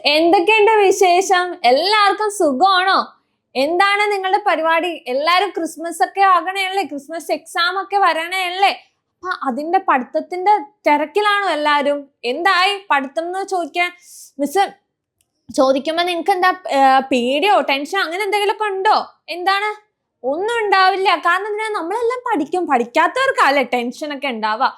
എന്തൊക്കെയുണ്ട് വിശേഷം? എല്ലാവർക്കും സുഖമാണോ? എന്താണ് നിങ്ങളുടെ പരിപാടി? എല്ലാരും ക്രിസ്മസ് ഒക്കെ ആകണേയല്ലേ, ക്രിസ്മസ് എക്സാം ഒക്കെ വരണേയല്ലേ. അപ്പൊ അതിന്റെ പഠിത്തത്തിന്റെ തിരക്കിലാണോ എല്ലാരും? എന്തായി പഠിത്തം എന്ന് ചോദിക്കാൻ മിസ് ചോദിക്കുമ്പോ നിങ്ങക്ക് എന്താ പേടിയോ ടെൻഷനോ അങ്ങനെ എന്തെങ്കിലും ഒക്കെ ഉണ്ടോ? എന്താണ്? ഒന്നും ഉണ്ടാവില്ല. കാരണം എന്താ, നമ്മളെല്ലാം പഠിക്കും. പഠിക്കാത്തവർക്കല്ലേ ടെൻഷൻ ഒക്കെ ഉണ്ടാവുക.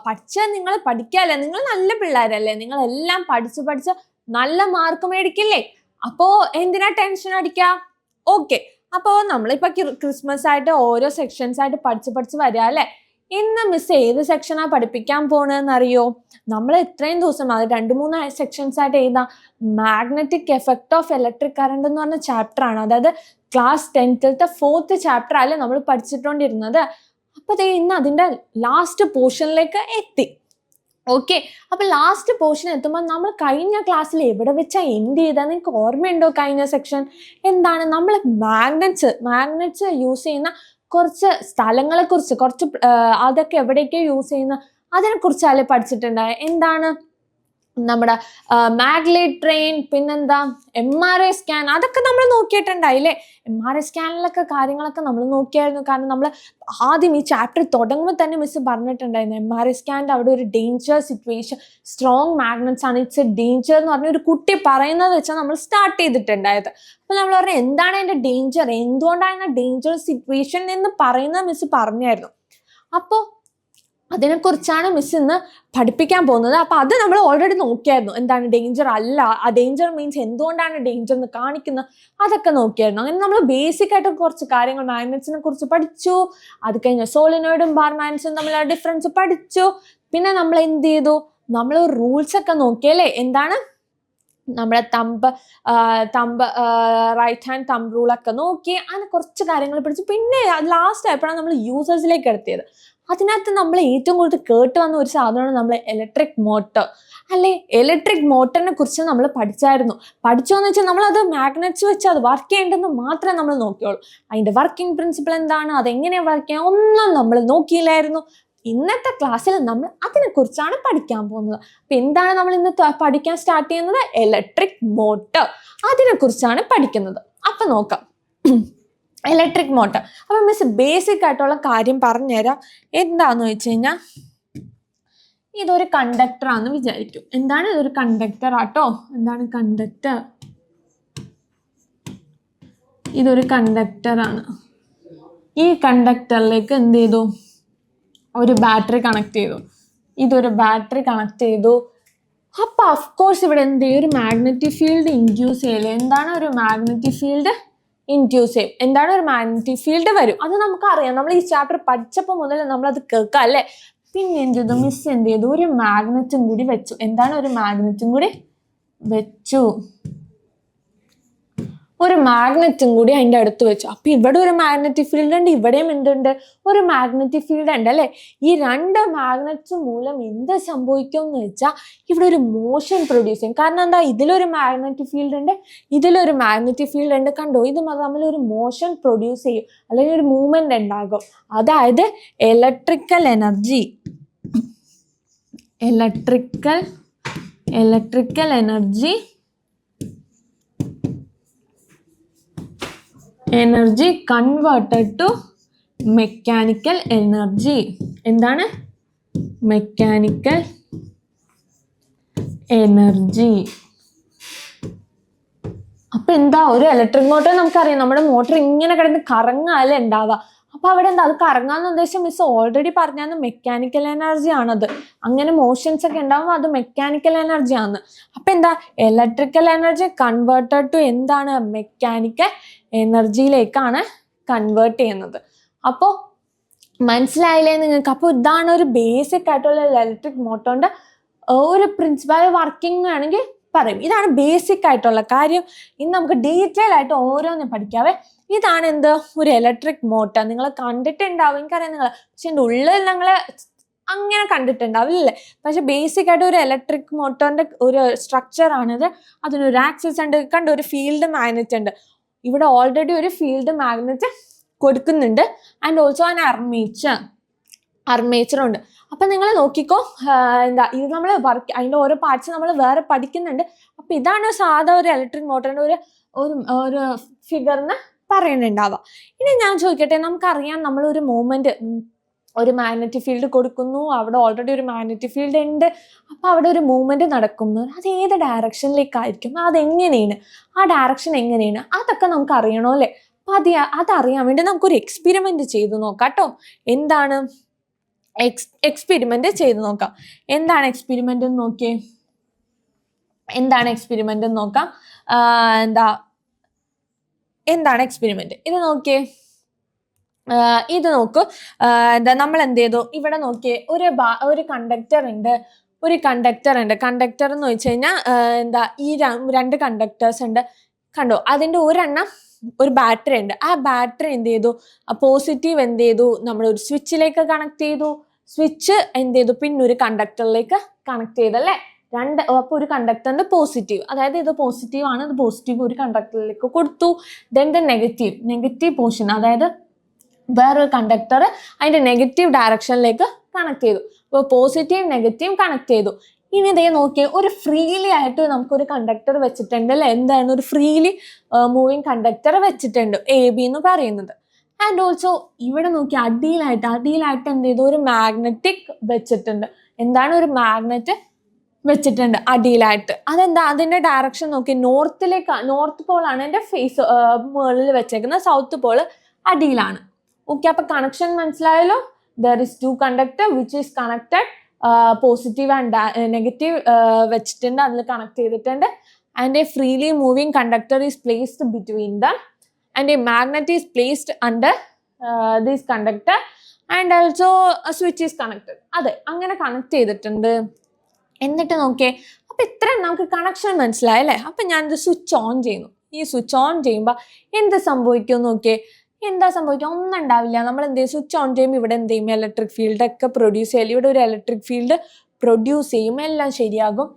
പഠിച്ചാൽ നിങ്ങൾ പഠിക്കാല്ലേ, നിങ്ങൾ നല്ല പിള്ളേരല്ലേ, നിങ്ങൾ എല്ലാം പഠിച്ച് നല്ല മാർക്ക് മേടിക്കില്ലേ. അപ്പോ എന്തിനാ ടെൻഷൻ അടിക്കുക? ഓക്കെ, അപ്പോ നമ്മളിപ്പോ ക്രിസ്മസ് ആയിട്ട് ഓരോ സെക്ഷൻസ് ആയിട്ട് പഠിച്ച് വരിക അല്ലെ. ഇന്ന് മിസ് ഏത് സെക്ഷനാ പഠിപ്പിക്കാൻ പോണെന്ന് അറിയോ? നമ്മൾ ഇത്രയും ദിവസം അത് 2-3 സെക്ഷൻസ് ആയിട്ട് എഴുതാം. Magnetic effect of electric current എന്ന് പറഞ്ഞ ചാപ്റ്റർ ആണ്. അതായത് ക്ലാസ് 10th 4th ചാപ്റ്റർ അല്ലേ നമ്മൾ പഠിച്ചിട്ടുണ്ടിരുന്നത്. അപ്പൊ ഇന്ന് അതിന്റെ ലാസ്റ്റ് പോർഷനിലേക്ക് എത്തി. ഓക്കെ, അപ്പൊ ലാസ്റ്റ് പോർഷൻ എത്തുമ്പോൾ നമ്മൾ കഴിഞ്ഞ ക്ലാസ്സിൽ എവിടെ വെച്ചാ എൻഡ് ചെയ്താ നിങ്ങൾക്ക് ഓർമ്മയുണ്ടോ? കഴിഞ്ഞ സെക്ഷൻ എന്താണ്, നമ്മൾ മാഗ്നറ്റ്സ് യൂസ് ചെയ്യുന്ന കുറച്ച് സ്ഥലങ്ങളെ കുറിച്ച്, കുറച്ച് അതൊക്കെ എവിടെയൊക്കെ യൂസ് ചെയ്യുന്ന അതിനെ കുറിച്ചല്ലേ പഠിച്ചിട്ടുണ്ടായത്. എന്താണ് നമ്മുടെ മാഗ്ലെറ്റ് ട്രെയിൻ, പിന്നെന്താ MRI സ്കാൻ, അതൊക്കെ നമ്മൾ നോക്കിയിട്ടുണ്ടായില്ലേ. MRI സ്കാനിലൊക്കെ കാര്യങ്ങളൊക്കെ നമ്മൾ നോക്കിയായിരുന്നു. കാരണം നമ്മൾ ആദ്യം ഈ ചാപ്റ്റർ തുടങ്ങുമ്പോൾ തന്നെ മിസ് പറഞ്ഞിട്ടുണ്ടായിരുന്നു MRI സ്കാനിന്റെ അവിടെ ഒരു ഡേഞ്ചർ സിറ്റുവേഷൻ, സ്ട്രോങ് മാഗ്നറ്റ്സ് ആണ്, ഇറ്റ്സ് എ ഡേഞ്ചർ എന്ന് പറഞ്ഞ ഒരു കുട്ടി പറയുന്നത് വെച്ചാൽ നമ്മൾ സ്റ്റാർട്ട് ചെയ്തിട്ടുണ്ടായത്. അപ്പൊ നമ്മൾ പറഞ്ഞു എന്താണ് അതിന്റെ ഡേഞ്ചർ, എന്തുകൊണ്ടാണ് ഡേഞ്ചർ സിറ്റുവേഷൻ എന്ന് പറയുന്നത് മിസ് പറഞ്ഞായിരുന്നു. അപ്പോൾ അതിനെക്കുറിച്ചാണ് മിസ് ഇന്ന് പഠിപ്പിക്കാൻ പോകുന്നത്. അപ്പൊ അത് നമ്മൾ ഓൾറെഡി നോക്കിയായിരുന്നു. എന്താണ് ഡേഞ്ചർ അല്ല, ആ ഡേഞ്ചർ മീൻസ് എന്തുകൊണ്ടാണ് ഡേഞ്ചർ എന്ന് കാണിക്കുന്നത്, അതൊക്കെ നോക്കിയായിരുന്നു. അങ്ങനെ നമ്മൾ ബേസിക് ആയിട്ട് കുറച്ച് കാര്യങ്ങൾ മാഗ്നറ്റ്സിനെ കുറിച്ച് പഠിച്ചു. അത് കഴിഞ്ഞ സോളിനോയിഡും ബാർ മാഗ്നറ്റ്സും തമ്മിലുള്ള ഡിഫറൻസ് പഠിച്ചു. പിന്നെ നമ്മൾ എന്ത് ചെയ്തു, നമ്മൾ റൂൾസ് ഒക്കെ നോക്കിയല്ലേ. എന്താണ് നമ്മുടെ തമ്പ് റൈറ്റ് ഹാൻഡ് തമ്പ് റൂളൊക്കെ നോക്കി, അങ്ങനെ കുറച്ച് കാര്യങ്ങൾ പഠിച്ചു. പിന്നെ ലാസ്റ്റ് ആയപ്പോഴാണ് നമ്മൾ യൂസേഴ്സിലേക്ക് എത്തിയത്. അതിനകത്ത് നമ്മൾ ഏറ്റവും കൂടുതൽ കേട്ട് വന്ന ഒരു സാധനമാണ് നമ്മൾ ഇലക്ട്രിക് മോട്ടർ അല്ലെ. ഇലക്ട്രിക് മോട്ടറിനെ കുറിച്ച് നമ്മൾ പഠിച്ചോന്ന് വെച്ചാൽ നമ്മൾ അത് മാഗ്നറ്റ്സ് വെച്ച് അത് വർക്ക് ചെയ്യേണ്ടെന്ന് മാത്രമേ നമ്മൾ നോക്കിയുള്ളൂ. അതിന്റെ വർക്കിംഗ് പ്രിൻസിപ്പിൾ എന്താണ്, അതെങ്ങനെയാണ് വർക്ക് ചെയ്യാൻ ഒന്നും നമ്മൾ നോക്കിയില്ലായിരുന്നു. ഇന്നത്തെ ക്ലാസ്സിൽ നമ്മൾ അതിനെ കുറിച്ചാണ് പഠിക്കാൻ പോകുന്നത്. അപ്പൊ എന്താണ് നമ്മൾ ഇന്ന് പഠിക്കാൻ സ്റ്റാർട്ട് ചെയ്യുന്നത്? ഇലക്ട്രിക് മോട്ടർ, അതിനെ കുറിച്ചാണ് പഠിക്കുന്നത്. അപ്പൊ നോക്കാം ഇലക്ട്രിക് മോട്ടർ. അപ്പൊ മിസ് ബേസിക് ആയിട്ടുള്ള കാര്യം പറഞ്ഞുതരാം. എന്താന്ന് വെച്ച് കഴിഞ്ഞാൽ ഇതൊരു കണ്ടക്ടർ ആണെന്ന് വിചാരിക്കും. എന്താണ് ഇതൊരു കണ്ടക്ടർ ആട്ടോ. എന്താണ് കണ്ടക്ടർ? ഇതൊരു കണ്ടക്ടർ ആണ്. ഈ കണ്ടക്ടറിലേക്ക് എന്ത് ചെയ്തു, ഒരു ബാറ്ററി കണക്ട് ചെയ്തു. ഇതൊരു ബാറ്ററി കണക്ട് ചെയ്തു. അപ്പൊ അഫ്കോഴ്സ് ഇവിടെ എന്ത് ചെയ്യും, ഒരു മാഗ്നറ്റിക് ഫീൽഡ് ഇൻഡ്യൂസ് ചെയ്യല്ലേ. എന്താണ് ഒരു മാഗ്നറ്റിക് ഫീൽഡ് ഇൻഡ്യൂസ് ചെയ്യും. എന്താണ് ഒരു മാഗ്നറ്റിക് ഫീൽഡ് വരും, അത് നമുക്കറിയാം. നമ്മൾ ഈ ചാപ്റ്റർ പഠിച്ചപ്പോൾ മുതൽ നമ്മളത് കേൾക്കാം അല്ലേ. പിന്നെ എന്ത് ചെയ്തു, മിസ് എന്ത് ചെയ്തു, ഒരു മാഗ്നറ്റും കൂടി വെച്ചു. എന്താണ് ഒരു മാഗ്നറ്റും കൂടി വെച്ചു, ഒരു മാഗ്നറ്റും കൂടി അതിൻ്റെ അടുത്ത് വെച്ചു. അപ്പൊ ഇവിടെ ഒരു മാഗ്നറ്റിക് ഫീൽഡ് ഉണ്ട്, ഇവിടെയും എന്തുണ്ട്, ഒരു മാഗ്നറ്റിക് ഫീൽഡ് ഉണ്ട് അല്ലെ. ഈ രണ്ട് മാഗ്നറ്റ്സ് മൂലം എന്ത് സംഭവിക്കും എന്ന് വെച്ചാൽ ഇവിടെ ഒരു മോഷൻ പ്രൊഡ്യൂസ് ചെയ്യും. കാരണം എന്താ, ഇതിലൊരു മാഗ്നറ്റിക് ഫീൽഡ് ഉണ്ട്, ഇതിലൊരു മാഗ്നറ്റിക് ഫീൽഡ് ഉണ്ട്. കണ്ടോ, ഇത് തമ്മിൽ ഒരു മോഷൻ പ്രൊഡ്യൂസ് ചെയ്യും, അല്ലെങ്കിൽ ഒരു മൂവ്മെന്റ് ഉണ്ടാകും. അതായത് electrical energy converted to mechanical energy. എന്താണ് മെക്കാനിക്കൽ എനർജി? അപ്പൊ എന്താ, ഒരു ഇലക്ട്രിക് മോട്ടർ നമുക്കറിയാം, നമ്മുടെ മോട്ടർ ഇങ്ങനെ കിടന്ന് കറങ്ങാല്ലേ ഉണ്ടാവുക. അപ്പൊ അവിടെ എന്താ, അത് കറങ്ങാന്ന് ഉദ്ദേശം മിസ് ഓൾറെഡി പറഞ്ഞാൽ മെക്കാനിക്കൽ എനർജി ആണത്. അങ്ങനെ മോഷൻസ് ഒക്കെ ഉണ്ടാവുമ്പോൾ അത് മെക്കാനിക്കൽ എനർജി ആണ്. അപ്പൊ എന്താ, ഇലക്ട്രിക്കൽ എനർജി കൺവേർട്ടഡ് ടു എന്താണ്, മെക്കാനിക്കൽ എനർജിയിലേക്കാണ് കൺവേർട്ട് ചെയ്യുന്നത്. അപ്പോൾ മനസ്സിലായില്ലേ നിങ്ങൾക്ക്? അപ്പോൾ ഇതാണ് ഒരു ബേസിക് ആയിട്ടുള്ള ഇലക്ട്രിക് മോട്ടറിന്റെ ഒരു പ്രിൻസിപ്പൽ വർക്കിംഗ് ആണെങ്കിൽ പറയും. ഇതാണ് ബേസിക് ആയിട്ടുള്ള കാര്യം. ഇനി നമുക്ക് ഡീറ്റെയിൽ ആയിട്ട് ഓരോന്നും പഠിക്കാവേ. ഇതാണ് എന്ത്, ഒരു ഇലക്ട്രിക് മോട്ടർ. നിങ്ങൾ കണ്ടിട്ടുണ്ടാവും, എനിക്കറിയാം നിങ്ങൾ, പക്ഷെ എൻ്റെ ഉള്ളിൽ നിങ്ങൾ അങ്ങനെ കണ്ടിട്ടുണ്ടാവില്ലേ. പക്ഷെ ബേസിക് ആയിട്ട് ഒരു ഇലക്ട്രിക് മോട്ടറിന്റെ ഒരു സ്ട്രക്ചർ ആണിത്. അതിനൊരു ആക്സിസ് ഉണ്ട്, കണ്ട ഒരു ഫീൽഡ് മാഗ്നറ്റ് ഉണ്ട്. ഇവിടെ ഓൾറെഡി ഒരു ഫീൽഡ് മാഗ്നറ്റ് കൊടുക്കുന്നുണ്ട്, ആൻഡ് ഓൾസോ ആൻ ആർമേച്ചർ. അർമേച്ചറും ഉണ്ട്. അപ്പൊ നിങ്ങൾ നോക്കിക്കോ, എന്താ ഇത് നമ്മൾ അതിന്റെ ഓരോ പാർട്സ് നമ്മൾ വേറെ പഠിക്കുന്നുണ്ട്. അപ്പൊ ഇതാണ് സാധാ ഒരു ഇലക്ട്രിക് മോട്ടറിന്റെ ഒരു ഫിഗറിന് പറയുന്നുണ്ടാവുക. ഇനി ഞാൻ ചോദിക്കട്ടെ, നമുക്കറിയാം നമ്മൾ ഒരു മൂവ്മെന്റ്, ഒരു മാഗ്നറ്റിക് ഫീൽഡ് കൊടുക്കുന്നു, അവിടെ ഓൾറെഡി ഒരു മാഗ്നറ്റിക് ഫീൽഡ് ഉണ്ട്, അപ്പൊ അവിടെ ഒരു മൂവ്മെന്റ് നടക്കുന്നു. അത് ഏത് ഡയറക്ഷനിലേക്കായിരിക്കും, അതെങ്ങനെയാണ്, ആ ഡയറക്ഷൻ എങ്ങനെയാണ്, അതൊക്കെ നമുക്ക് അറിയണോ അല്ലേ? അപ്പൊ അതറിയാൻ വേണ്ടി നമുക്കൊരു എക്സ്പെരിമെന്റ് ചെയ്തു നോക്കാം കേട്ടോ. എന്താണ് എക്സ്പെരിമെന്റ് ചെയ്ത് നോക്കാം. എന്താണ് എക്സ്പെരിമെന്റ് എന്ന് നോക്കിയേ, എന്താണ് എക്സ്പെരിമെന്റ് എന്ന് നോക്കാം. എന്താണ് എക്സ്പെരിമെന്റ്, ഇത് നോക്കിയേ. ഇത് നോക്കൂ, നമ്മൾ എന്ത് ചെയ്തു, ഇവിടെ നോക്കിയേ, ഒരു കണ്ടക്ടർ ഉണ്ട്. കണ്ടക്ടർ എന്ന് വെച്ച് കഴിഞ്ഞാൽ ഈ രണ്ട് കണ്ടക്ടേഴ്സ് ഉണ്ട്, കണ്ടോ? അതിന്റെ ഒരെണ്ണം ഒരു ബാറ്ററി ഉണ്ട്. ആ ബാറ്ററി എന്ത് ചെയ്തു, പോസിറ്റീവ് എന്ത് ചെയ്തു, നമ്മൾ ഒരു സ്വിച്ചിലേക്ക് കണക്ട് ചെയ്തു. സ്വിച്ച് എന്ത് ചെയ്തു, പിന്നെ ഒരു കണ്ടക്ടറിലേക്ക് കണക്ട് ചെയ്തല്ലേ. അപ്പോൾ ഒരു കണ്ടക്ടറിന്റെ പോസിറ്റീവ്, അതായത് ഇത് പോസിറ്റീവ് ആണ്, ഇത് പോസിറ്റീവ് ഒരു കണ്ടക്ടറിലേക്ക് കൊടുത്തു. ദെൻ ദ നെഗറ്റീവ് പോർഷൻ, അതായത് വേറൊരു കണ്ടക്ടർ അതിന്റെ നെഗറ്റീവ് ഡയറക്ഷനിലേക്ക് കണക്ട് ചെയ്തു. അപ്പോൾ പോസിറ്റീവ് നെഗറ്റീവ് കണക്ട് ചെയ്തു. ഇനി ഇതേ നോക്കിയേ, ഒരു ഫ്രീലി ആയിട്ട് നമുക്കൊരു കണ്ടക്ടർ വെച്ചിട്ടുണ്ട് അല്ലേ. എന്താണ്, ഒരു ഫ്രീലി മൂവിങ് കണ്ടക്ടർ വെച്ചിട്ടുണ്ട്, AB എന്ന് പറയുന്നത്. ആൻഡ് ഓൾസോ ഇവിടെ നോക്കി അടിയിലായിട്ട് എന്ത് ചെയ്തു, ഒരു മാഗ്നറ്റിക് വെച്ചിട്ടുണ്ട്. എന്താണ്, ഒരു മാഗ്നറ്റ് വെച്ചിട്ടുണ്ട് അടിയിലായിട്ട്. അതെന്താ, അതിന്റെ ഡയറക്ഷൻ നോക്കി നോർത്ത് പോളാണ് എൻ്റെ ഫേസ് മുകളിൽ വെച്ചേക്കുന്നത്, സൗത്ത് പോള് അടിയിലാണ്. ഓക്കെ, അപ്പൊ കണക്ഷൻ മനസ്സിലായല്ലോ. There is 2 conductor which is connected, positive and negative വെച്ചിട്ടുണ്ട്, അതിൽ കണക്ട് ചെയ്തിട്ടുണ്ട്. And A freely moving conductor is placed between them and a magnet is placed under this conductor and also a switch is connected. അതെ, അങ്ങനെ connect ചെയ്തിട്ടുണ്ട്. എന്നിട്ട് നോക്കിയേ, അപ്പൊ ഇത്രയും നമുക്ക് കണക്ഷൻ മനസ്സിലായല്ലേ. അപ്പൊ ഞാനിത് സ്വിച്ച് ഓൺ ചെയ്യുന്നു. ഈ സ്വിച്ച് ഓൺ ചെയ്യുമ്പോൾ എന്ത് സംഭവിക്കും നോക്കിയേ, എന്താ സംഭവിക്കുക, ഒന്നും ഉണ്ടാവില്ല. നമ്മൾ എന്ത് ചെയ്യും, സ്വിച്ച് ഓൺ ചെയ്യുമ്പോൾ ഇവിടെ എന്ത് ചെയ്യും, ഇലക്ട്രിക് ഫീൽഡ് ഒക്കെ പ്രൊഡ്യൂസ് ചെയ്യും. ഇവിടെ ഒരു ഇലക്ട്രിക് ഫീൽഡ് പ്രൊഡ്യൂസ് ചെയ്യും, എല്ലാം ശരിയാകും.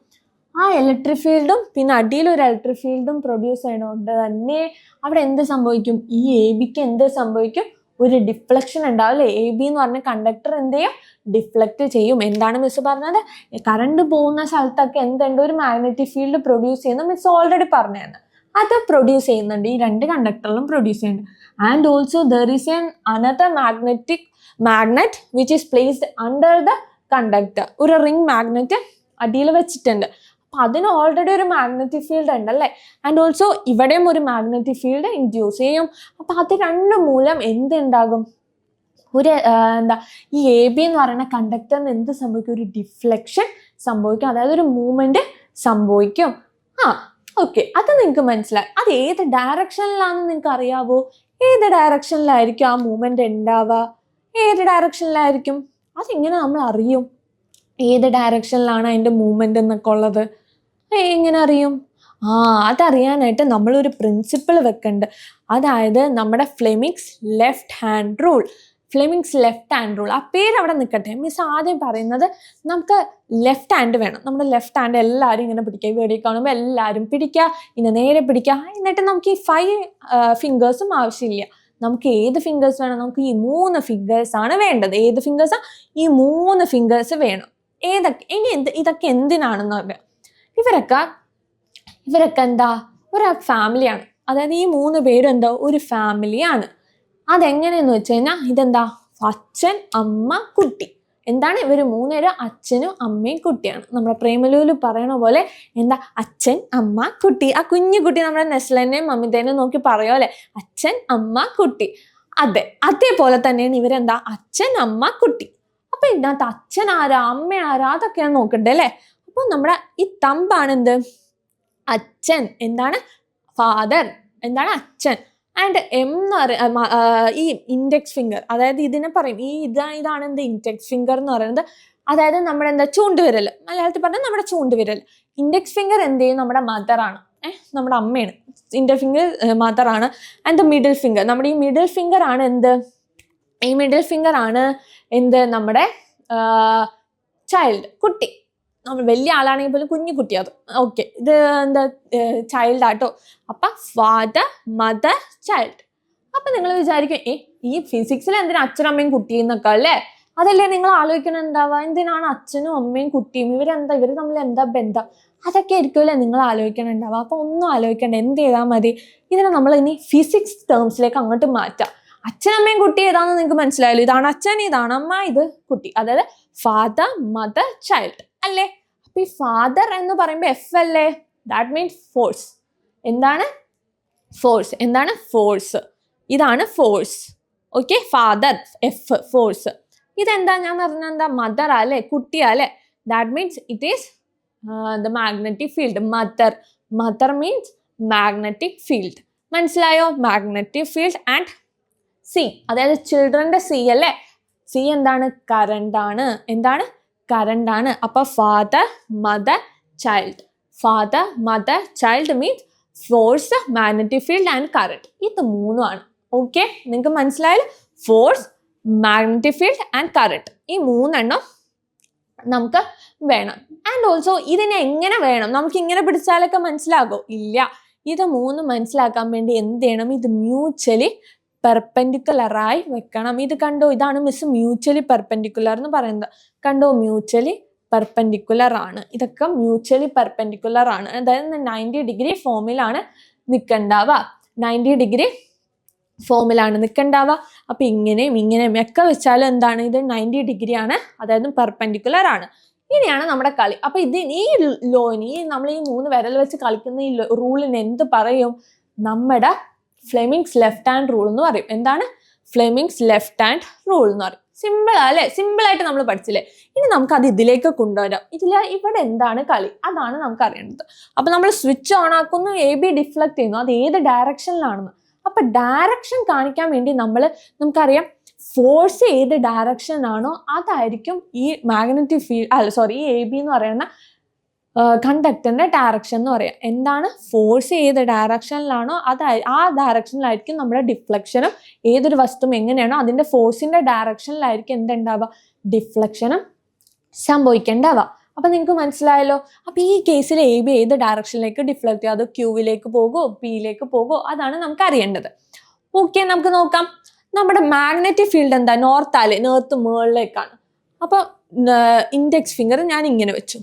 ആ ഇലക്ട്രിക് ഫീൽഡും പിന്നെ അടിയിൽ ഒരു ഇലക്ട്രിക് ഫീൽഡും പ്രൊഡ്യൂസ് ചെയ്യണോണ്ട് തന്നെ അവിടെ എന്ത് സംഭവിക്കും, ഈ AB-ക്ക് എന്ത് സംഭവിക്കും, ഒരു ഡിഫ്ലക്ഷൻ ഉണ്ടാവില്ലേ. AB എന്ന് പറഞ്ഞ കണ്ടക്ടർ എന്ത് ചെയ്യും, ഡിഫ്ലക്ട് ചെയ്യും. എന്താണ് മിസ് പറഞ്ഞത്, കറണ്ട് പോകുന്ന സ്ഥലത്തൊക്കെ എന്തുണ്ട്, ഒരു മാഗ്നറ്റിക് ഫീൽഡ് പ്രൊഡ്യൂസ് ചെയ്യുന്ന മിസ് ഓൾറെഡി പറഞ്ഞതാണ്. അത് പ്രൊഡ്യൂസ് ചെയ്യുന്നുണ്ട്, ഈ രണ്ട് കണ്ടക്ടറിലും പ്രൊഡ്യൂസ് ചെയ്യുന്നുണ്ട്. And also there is another magnet which is placed under the conductor. ഒരു റിംഗ് മാഗ്നറ്റ് അടിയിൽ വെച്ചിട്ടുണ്ട്. അപ്പൊ അതിന് ഓൾറെഡി ഒരു മാഗ്നറ്റിക് ഫീൽഡ് ഉണ്ടല്ലേ. ആൻഡ് ഓൾസോ ഇവിടെയും ഒരു മാഗ്നറ്റിക് ഫീൽഡ് ഇൻഡ്യൂസ് ചെയ്യും. അപ്പൊ അത് രണ്ടും മൂലം എന്തുണ്ടാകും, ഒരു ഈ AB എന്ന് പറയുന്ന കണ്ടക്ടറിന് എന്ത് സംഭവിക്കും, ഒരു ഡിഫ്ലക്ഷൻ സംഭവിക്കും, അതായത് ഒരു മൂവ്മെന്റ് സംഭവിക്കും. ഓക്കെ, അത് നിങ്ങൾക്ക് മനസ്സിലായി. അത് ഏത് ഡയറക്ഷനിലാണെന്ന് നിങ്ങൾക്ക് അറിയാവോ? ഏത് ഡയറക്ഷനിലായിരിക്കും ആ മൂവ്മെന്റ് ഉണ്ടാവുക, ഏത് ഡയറക്ഷനിലായിരിക്കും, അതെങ്ങനെ നമ്മൾ അറിയും ഏത് ഡയറക്ഷനിലാണ് അതിൻ്റെ മൂവ്മെന്റ് എന്നൊക്കെ ഉള്ളത്? എങ്ങനെ അറിയും? അതറിയാനായിട്ട് നമ്മളൊരു പ്രിൻസിപ്പിൾ വെക്കുന്നുണ്ട്. അതായത് നമ്മുടെ ഫ്ലെമിങ്സ് ലെഫ്റ്റ് ഹാൻഡ് റൂൾ. ആ പേര് അവിടെ നിൽക്കട്ടെ. മിസ് ആദ്യം പറയുന്നത് നമുക്ക് ലെഫ്റ്റ് ഹാൻഡ് വേണം. നമ്മുടെ ലെഫ്റ്റ് ഹാൻഡ് എല്ലാവരും ഇങ്ങനെ പിടിക്കുക, വീഡിയോ കാണുമ്പോൾ എല്ലാവരും പിടിക്കുക, ഇങ്ങനെ നേരെ പിടിക്കുക. എന്നിട്ട് നമുക്ക് ഈ 5 ഫിംഗേഴ്സും ആവശ്യമില്ല. നമുക്ക് ഏത് ഫിംഗേഴ്സ് വേണം, നമുക്ക് ഈ 3 ഫിംഗേഴ്സ് ആണ് വേണ്ടത്. ഏത് ഫിംഗേഴ്സാ? ഈ 3 ഫിംഗേഴ്സ് വേണം. ഇനി ഇതൊക്കെ എന്തിനാണെന്ന് പറയാം. ഇവരൊക്കെ എന്താ, ഒരു ഫാമിലിയാണ്. അതായത് ഈ 3 പേരും എന്താ, ഒരു ഫാമിലിയാണ്. അതെങ്ങനെയെന്ന് വെച്ച് കഴിഞ്ഞാൽ ഇതെന്താ, അച്ഛൻ അമ്മ കുട്ടി. എന്താണ്, ഇവർ 3 പേരും അച്ഛനും അമ്മയും കുട്ടിയാണ്. നമ്മുടെ പ്രേമലൂല് പറയണ പോലെ എന്താ, അച്ഛൻ അമ്മ കുട്ടി. ആ കുഞ്ഞു കുട്ടി നമ്മുടെ നെസ്ലനെയും മമിതേനെയും നോക്കി പറയോ അല്ലെ, അച്ഛൻ അമ്മ കുട്ടി. അതേപോലെ തന്നെയാണ് ഇവരെന്താ, അച്ഛൻ അമ്മ കുട്ടി. അപ്പൊ ഇതിനകത്ത് അച്ഛൻ ആരാ, അമ്മ ആരാ, അതൊക്കെയാണ് നോക്കണ്ടേ അല്ലെ. അപ്പൊ നമ്മുടെ ഈ തമ്പാണ് എന്ത്, അച്ഛൻ. എന്താണ്, ഫാദർ. എന്താണ്, അച്ഛൻ. ആൻഡ് M എന്ന് പറയുന്ന ഈ ഇൻഡെക്സ് ഫിംഗർ, അതായത് ഇതിനെ പറയും ഇതാണ് എന്ത്, ഇൻഡെക്സ് ഫിംഗർ എന്ന് പറയുന്നത്. അതായത് നമ്മുടെ എന്താ, ചൂണ്ടുവിരൽ. മലയാളത്തിൽ പറഞ്ഞാൽ നമ്മുടെ ചൂണ്ടുവിരൽ. ഇൻഡെക്സ് ഫിംഗർ എന്ത് ചെയ്യും, നമ്മുടെ മദറാണ്, നമ്മുടെ അമ്മയാണ്. ഇൻഡെക്സ് ഫിംഗർ മദറാണ്. ആൻഡ് ദ മിഡിൽ ഫിംഗർ, നമ്മുടെ ഈ മിഡിൽ ഫിംഗർ ആണ് എന്ത്, നമ്മുടെ ചൈൽഡ്, കുട്ടി. നമ്മൾ വലിയ ആളാണെങ്കിൽ പോലും കുഞ്ഞു കുട്ടി അത്. ഓക്കെ, ഇത് എന്താ, ചൈൽഡ് ആട്ടോ. അപ്പൊ ഫാദർ, മദർ, ചൈൽഡ്. അപ്പൊ നിങ്ങൾ വിചാരിക്കും ഈ ഫിസിക്സിൽ എന്തിനാ അച്ഛനമ്മയും കുട്ടിയെന്നൊക്കെ അല്ലേ. അതല്ലേ നിങ്ങൾ ആലോചിക്കണം ഉണ്ടാവുക, എന്തിനാണ് അച്ഛനും അമ്മയും കുട്ടിയും ഇവർ തമ്മിൽ എന്താ ബന്ധം, അതൊക്കെ ആയിരിക്കുമല്ലേ നിങ്ങൾ ആലോചിക്കണുണ്ടാവുക. അപ്പൊ ഒന്നും ആലോചിക്കണ്ട, എന്ത് ചെയ്താൽ മതി, ഇതിനെ നമ്മൾ ഇനി ഫിസിക്സ് ടേംസിലേക്ക് അങ്ങോട്ട് മാറ്റാം. അച്ഛനമ്മയും കുട്ടി ഏതാണെന്ന് നിങ്ങൾക്ക് മനസ്സിലായല്ലോ. ഇതാണ് അച്ഛൻ, ഇതാണ് അമ്മ, ഇത് കുട്ടി, അതായത് ഫാദർ മദർ ചൈൽഡ് അല്ലേ. അപ്പൊ ഈ ഫാദർ എന്ന് പറയുമ്പോൾ എഫ് അല്ലേ, ദാറ്റ് മീൻസ് ഫോഴ്സ്. എന്താണ് ഫോഴ്സ്? എന്താണ് ഫോഴ്സ്? ഇതാണ് force. Okay, father F, force. ഇതെന്താ ഞാൻ പറഞ്ഞ എന്താ, മദർ അല്ലേ, കുട്ടിയാ അല്ലേ. That means it is the magnetic field. Mother means magnetic field. മനസ്സിലായോ? Magnetic field. ആൻഡ് സി, അതായത് ചിൽഡ്രന്റെ സി അല്ലേ. സി എന്താണ്? കറണ്ട് ആണ്. എന്താണ്? കറണ്ട് ആണ്. അപ്പൊ father mother child. Father mother child means force, magnetic field and current. ഇത് മൂന്നുമാണ്. ഓക്കെ, നിങ്ങൾക്ക് മനസ്സിലായാലും force, magnetic field and current, ഈ മൂന്നെണ്ണം നമുക്ക് വേണം. ആൻഡ് ഓൾസോ ഇതിനെ എങ്ങനെ വേണം, നമുക്ക് ഇങ്ങനെ പിടിച്ചാലൊക്കെ മനസ്സിലാകോ? ഇല്ല. ഇത് മൂന്ന് മനസ്സിലാക്കാൻ വേണ്ടി എന്ത് ചെയ്യണം, ഇത് മ്യൂച്വലി പെർപെൻഡിക്കുലറായി വെക്കണം. ഇത് കണ്ടോ, ഇതാണ് മിസ് മ്യൂച്വലി പെർപെൻഡിക്കുലർ എന്ന് പറയുന്നത്. കണ്ടോ, മ്യൂച്വലി പെർപെൻഡിക്കുലർ ആണ്. ഇതൊക്കെ മ്യൂച്വലി പെർപെൻഡിക്കുലർ ആണ്. അതായത് 90 ഡിഗ്രി ഫോമിലാണ് നിൽക്കണ്ടാവുക. 90 ഡിഗ്രി ഫോമിലാണ് നിൽക്കണ്ടാവുക. അപ്പൊ ഇങ്ങനെയും ഇങ്ങനെയും ഒക്കെ വെച്ചാലും എന്താണ്, ഇത് 90 ഡിഗ്രി ആണ്, അതായത് പെർപെൻഡിക്കുലർ ആണ്. ഇനിയാണ് നമ്മുടെ കളി. അപ്പൊ ഈ ലോന്, നമ്മൾ ഈ 3 വിരൽ വെച്ച് കളിക്കുന്ന ഈ റൂളിന് എന്ത് പറയും? നമ്മുടെ ഫ്ലെമിങ്സ് ലെഫ്റ്റ് ഹാൻഡ് റൂൾ എന്ന് പറയും. എന്താണ്? ഫ്ലെമിങ്സ് ലെഫ്റ്റ് ഹാൻഡ് റൂൾ എന്ന് പറയും. സിമ്പിൾ അല്ലേ? സിമ്പിൾ ആയിട്ട് നമ്മൾ പഠിച്ചില്ലേ. ഇനി നമുക്ക് അത് ഇതിലേക്ക് കൊണ്ടുവരാം. ഇവിടെ എന്താണ് കളി, അതാണ് നമുക്ക് അറിയേണ്ടത്. അപ്പൊ നമ്മൾ സ്വിച്ച് ഓൺ ആക്കുന്നു, AB ഡിഫ്ലക്ട് ചെയ്യുന്നു, അത് ഏത് ഡയറക്ഷനിലാണെന്ന്. അപ്പൊ ഡയറക്ഷൻ കാണിക്കാൻ വേണ്ടി നമുക്കറിയാം ഫോഴ്സ് ഏത് ഡയറക്ഷനാണോ അതായിരിക്കും ഈ മാഗ്നറ്റിക് ഫീൽഡ്, ഈ AB എന്ന് പറയുന്ന കണ്ടക്ടറിന്റെ ഡയറക്ഷൻ എന്ന് പറയാം. എന്താണ്? ഫോഴ്സ് ഏത് ഡയറക്ഷനിലാണോ ആ ഡയറക്ഷനിലായിരിക്കും നമ്മുടെ ഡിഫ്ലക്ഷനും. ഏതൊരു വസ്തു എങ്ങനെയാണോ അതിന്റെ ഫോഴ്സിന്റെ ഡയറക്ഷനിലായിരിക്കും എന്തുണ്ടാവുക, ഡിഫ്ലക്ഷനും സംഭവിക്കേണ്ടാവുക. അപ്പൊ നിങ്ങൾക്ക് മനസ്സിലായല്ലോ. അപ്പൊ ഈ കേസിൽ AB ഏത് ഡയറക്ഷനിലേക്ക് ഡിഫ്ലക്ട് ചെയ്യുക, അത് Qയിലേക്ക് പോകുമോ Pയിലേക്ക് പോകുമോ, അതാണ് നമുക്ക് അറിയേണ്ടത്. ഓക്കെ, നമുക്ക് നോക്കാം. നമ്മുടെ മാഗ്നറ്റിക് ഫീൽഡ് എന്താ? നോർത്ത് മുകളിലേക്കാണ്. അപ്പൊ ഇൻഡെക്സ് ഫിംഗർ ഞാൻ ഇങ്ങനെ വെച്ചു.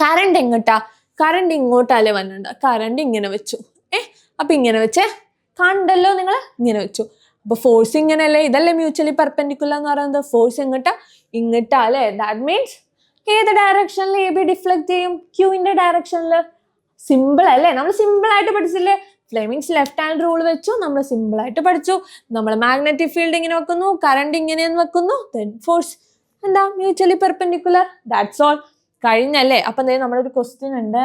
കറണ്ട് എങ്ങോട്ടാ? കറണ്ട് ഇങ്ങോട്ടല്ലേ വന്നിട്ടുണ്ട്. കറണ്ട് ഇങ്ങനെ വെച്ചു. അപ്പൊ ഇങ്ങനെ വെച്ചേ, കണ്ടല്ലോ നിങ്ങൾ, ഇങ്ങനെ വെച്ചു. അപ്പൊ ഫോഴ്സ് ഇങ്ങനെയല്ലേ, ഇതല്ലേ മ്യൂച്വലി പെർപെൻഡിക്കുലർ എന്ന് പറയുന്നത്. ഫോഴ്സ് ഇങ്ങോട്ടാ അല്ലേ. ദാറ്റ് മീൻസ് ഏത് ഡയറക്ഷനിൽ AB ഡിഫ്ലക്ട് ചെയ്യും? Qന്റെ ഡയറക്ഷനിൽ. സിമ്പിൾ അല്ലേ? നമ്മൾ സിമ്പിൾ ആയിട്ട് പഠിച്ചില്ലേ. ഫ്ലെമിങ്സ് ലെഫ്റ്റ് ഹാൻഡ് റൂൾ വെച്ചു, നമ്മൾ സിമ്പിൾ ആയിട്ട് പഠിച്ചു. നമ്മൾ മാഗ്നറ്റിക് ഫീൽഡ് ഇങ്ങനെ വെക്കുന്നു, കറണ്ട് ഇങ്ങനെയെന്ന് വെക്കുന്നു, ദെൻ ഫോഴ്സ് എന്താ? Mutually perpendicular. That's all. കഴിഞ്ഞല്ലേ. അപ്പൊ എന്തായാലും നമ്മുടെ ഒരു ക്വസ്റ്റ്യൻ ഉണ്ട്.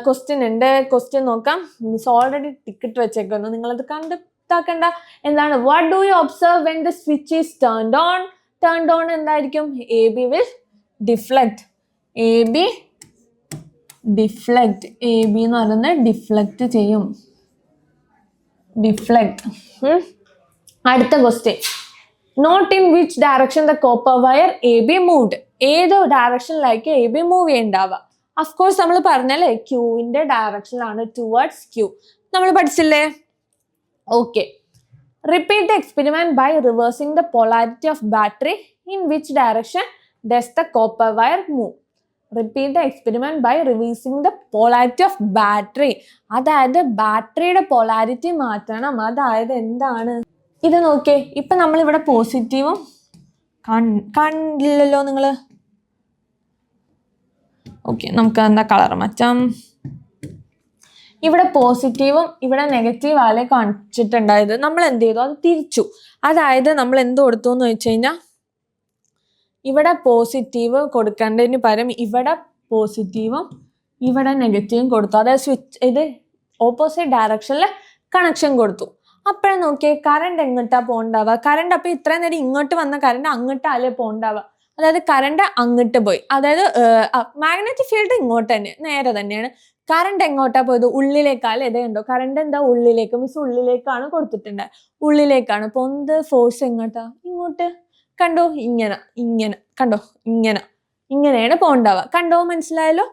ക്വസ്റ്റ്യൻ നോക്കാം. മിസ് ഓൾറെഡി ടിക്കറ്റ് വെച്ചേക്കുന്നു, നിങ്ങളത് കണ്ടെത്താക്കണ്ട. എന്താണ്? What do you observe when the switch is turned on? Turned on എന്തായിരിക്കും? AB will deflect. AB എന്ന് പറയുന്നത് ഡിഫ്ലക്ട് ചെയ്യും. അടുത്ത question. Note in which direction the copper wire AB moved. ഏത് ഡയറക്ഷനിലായിരിക്കും AB മൂവ് ചെയ്യണ്ടാവുക? അഫ്കോഴ്സ് നമ്മൾ പറഞ്ഞല്ലേ, Qന്റെ ഡയറക്ഷനിലാണ്, ടുവേർഡ്സ് Q. നമ്മൾ പഠിച്ചില്ലേ? ഓക്കെ. Repeat the experiment by reversing the polarity of battery. In which direction does the copper wire move? Repeat the experiment by reversing the polarity of battery. അതായത് ബാറ്ററിയുടെ പോളാരിറ്റി മാറ്റണം. അതായത് എന്താണ് ഇത്? നോക്കേ, ഇപ്പൊ നമ്മൾ ഇവിടെ പോസിറ്റീവും കണ്ടില്ലല്ലോ നിങ്ങള്. ഓക്കെ, നമുക്ക് എന്താ കളർ മാറ്റാം. ഇവിടെ പോസിറ്റീവും ഇവിടെ നെഗറ്റീവ് ആലേ കാണിച്ചിട്ടുണ്ടായത്. നമ്മൾ എന്ത് ചെയ്തു? അത് തിരിച്ചു. അതായത് നമ്മൾ എന്ത് കൊടുത്തു എന്ന് വെച്ച് കഴിഞ്ഞാൽ, ഇവിടെ പോസിറ്റീവ് കൊടുക്കേണ്ടതിന് പകരം ഇവിടെ പോസിറ്റീവും ഇവിടെ നെഗറ്റീവും കൊടുത്തു. അതായത് ഇത് ഓപ്പോസിറ്റ് ഡയറക്ഷനിൽ കണക്ഷൻ കൊടുത്തു. അപ്പോഴും നോക്കിയേ, കറണ്ട് എങ്ങോട്ടാ പോകണ്ടാവുക? കറണ്ട് അപ്പൊ ഇത്രയും നേരം ഇങ്ങോട്ട് വന്ന കറണ്ട് അങ്ങോട്ടല്ലേ പോകണ്ടാവുക. അതായത് കറണ്ട് അങ്ങോട്ട് പോയി. അതായത് മാഗ്നറ്റിക് ഫീൽഡ് ഇങ്ങോട്ട് തന്നെ, നേരെ തന്നെയാണ്. കറണ്ട് എങ്ങോട്ടാ പോയത്? ഉള്ളിലേക്കാല്ലേ. ഇതേ ഉണ്ടോ? കറണ്ട് എന്താ? ഉള്ളിലേക്ക്. മിസ് ഉള്ളിലേക്കാണ് കൊടുത്തിട്ടുണ്ട്, ഉള്ളിലേക്കാണ്. അപ്പൊ എന്ത് ഫോഴ്സ് എങ്ങോട്ടാ? ഇങ്ങോട്ട്. കണ്ടോ? ഇങ്ങനെ കണ്ടോ? ഇങ്ങനെയാണ് പോകണ്ടാവുക. കണ്ടോ? മനസ്സിലായല്ലോ.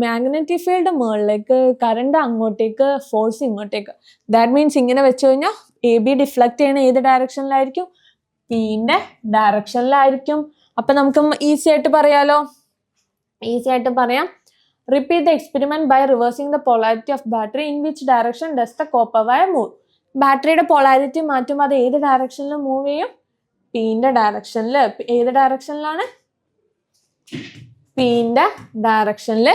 മാഗ്നറ്റിക് ഫീൽഡ് മുകളിലേക്ക്, കറണ്ട് അങ്ങോട്ടേക്ക്, ഫോഴ്സ് ഇങ്ങോട്ടേക്ക്. ദാറ്റ് മീൻസ് ഇങ്ങനെ വെച്ച് കഴിഞ്ഞാൽ AB ഡിഫ്ലക്ട് ചെയ്യണ ഏത് ഡയറക്ഷനിലായിരിക്കും? പിന്റെ ഡയറക്ഷനിലായിരിക്കും. അപ്പൊ നമുക്ക് ഈസി ആയിട്ട് പറയാലോ, ഈസി ആയിട്ട് പറയാം. Repeat the experiment by reversing the polarity of battery. In which direction does the copper wire move? ബാറ്ററിയുടെ പോളാരിറ്റി മാറ്റുമ്പോൾ അത് ഏത് ഡയറക്ഷനിൽ മൂവ് ചെയ്യും? പിന്റെ ഡയറക്ഷനിൽ. ഏത് ഡയറക്ഷനിലാണ്? പിന്റെ ഡയറക്ഷനിൽ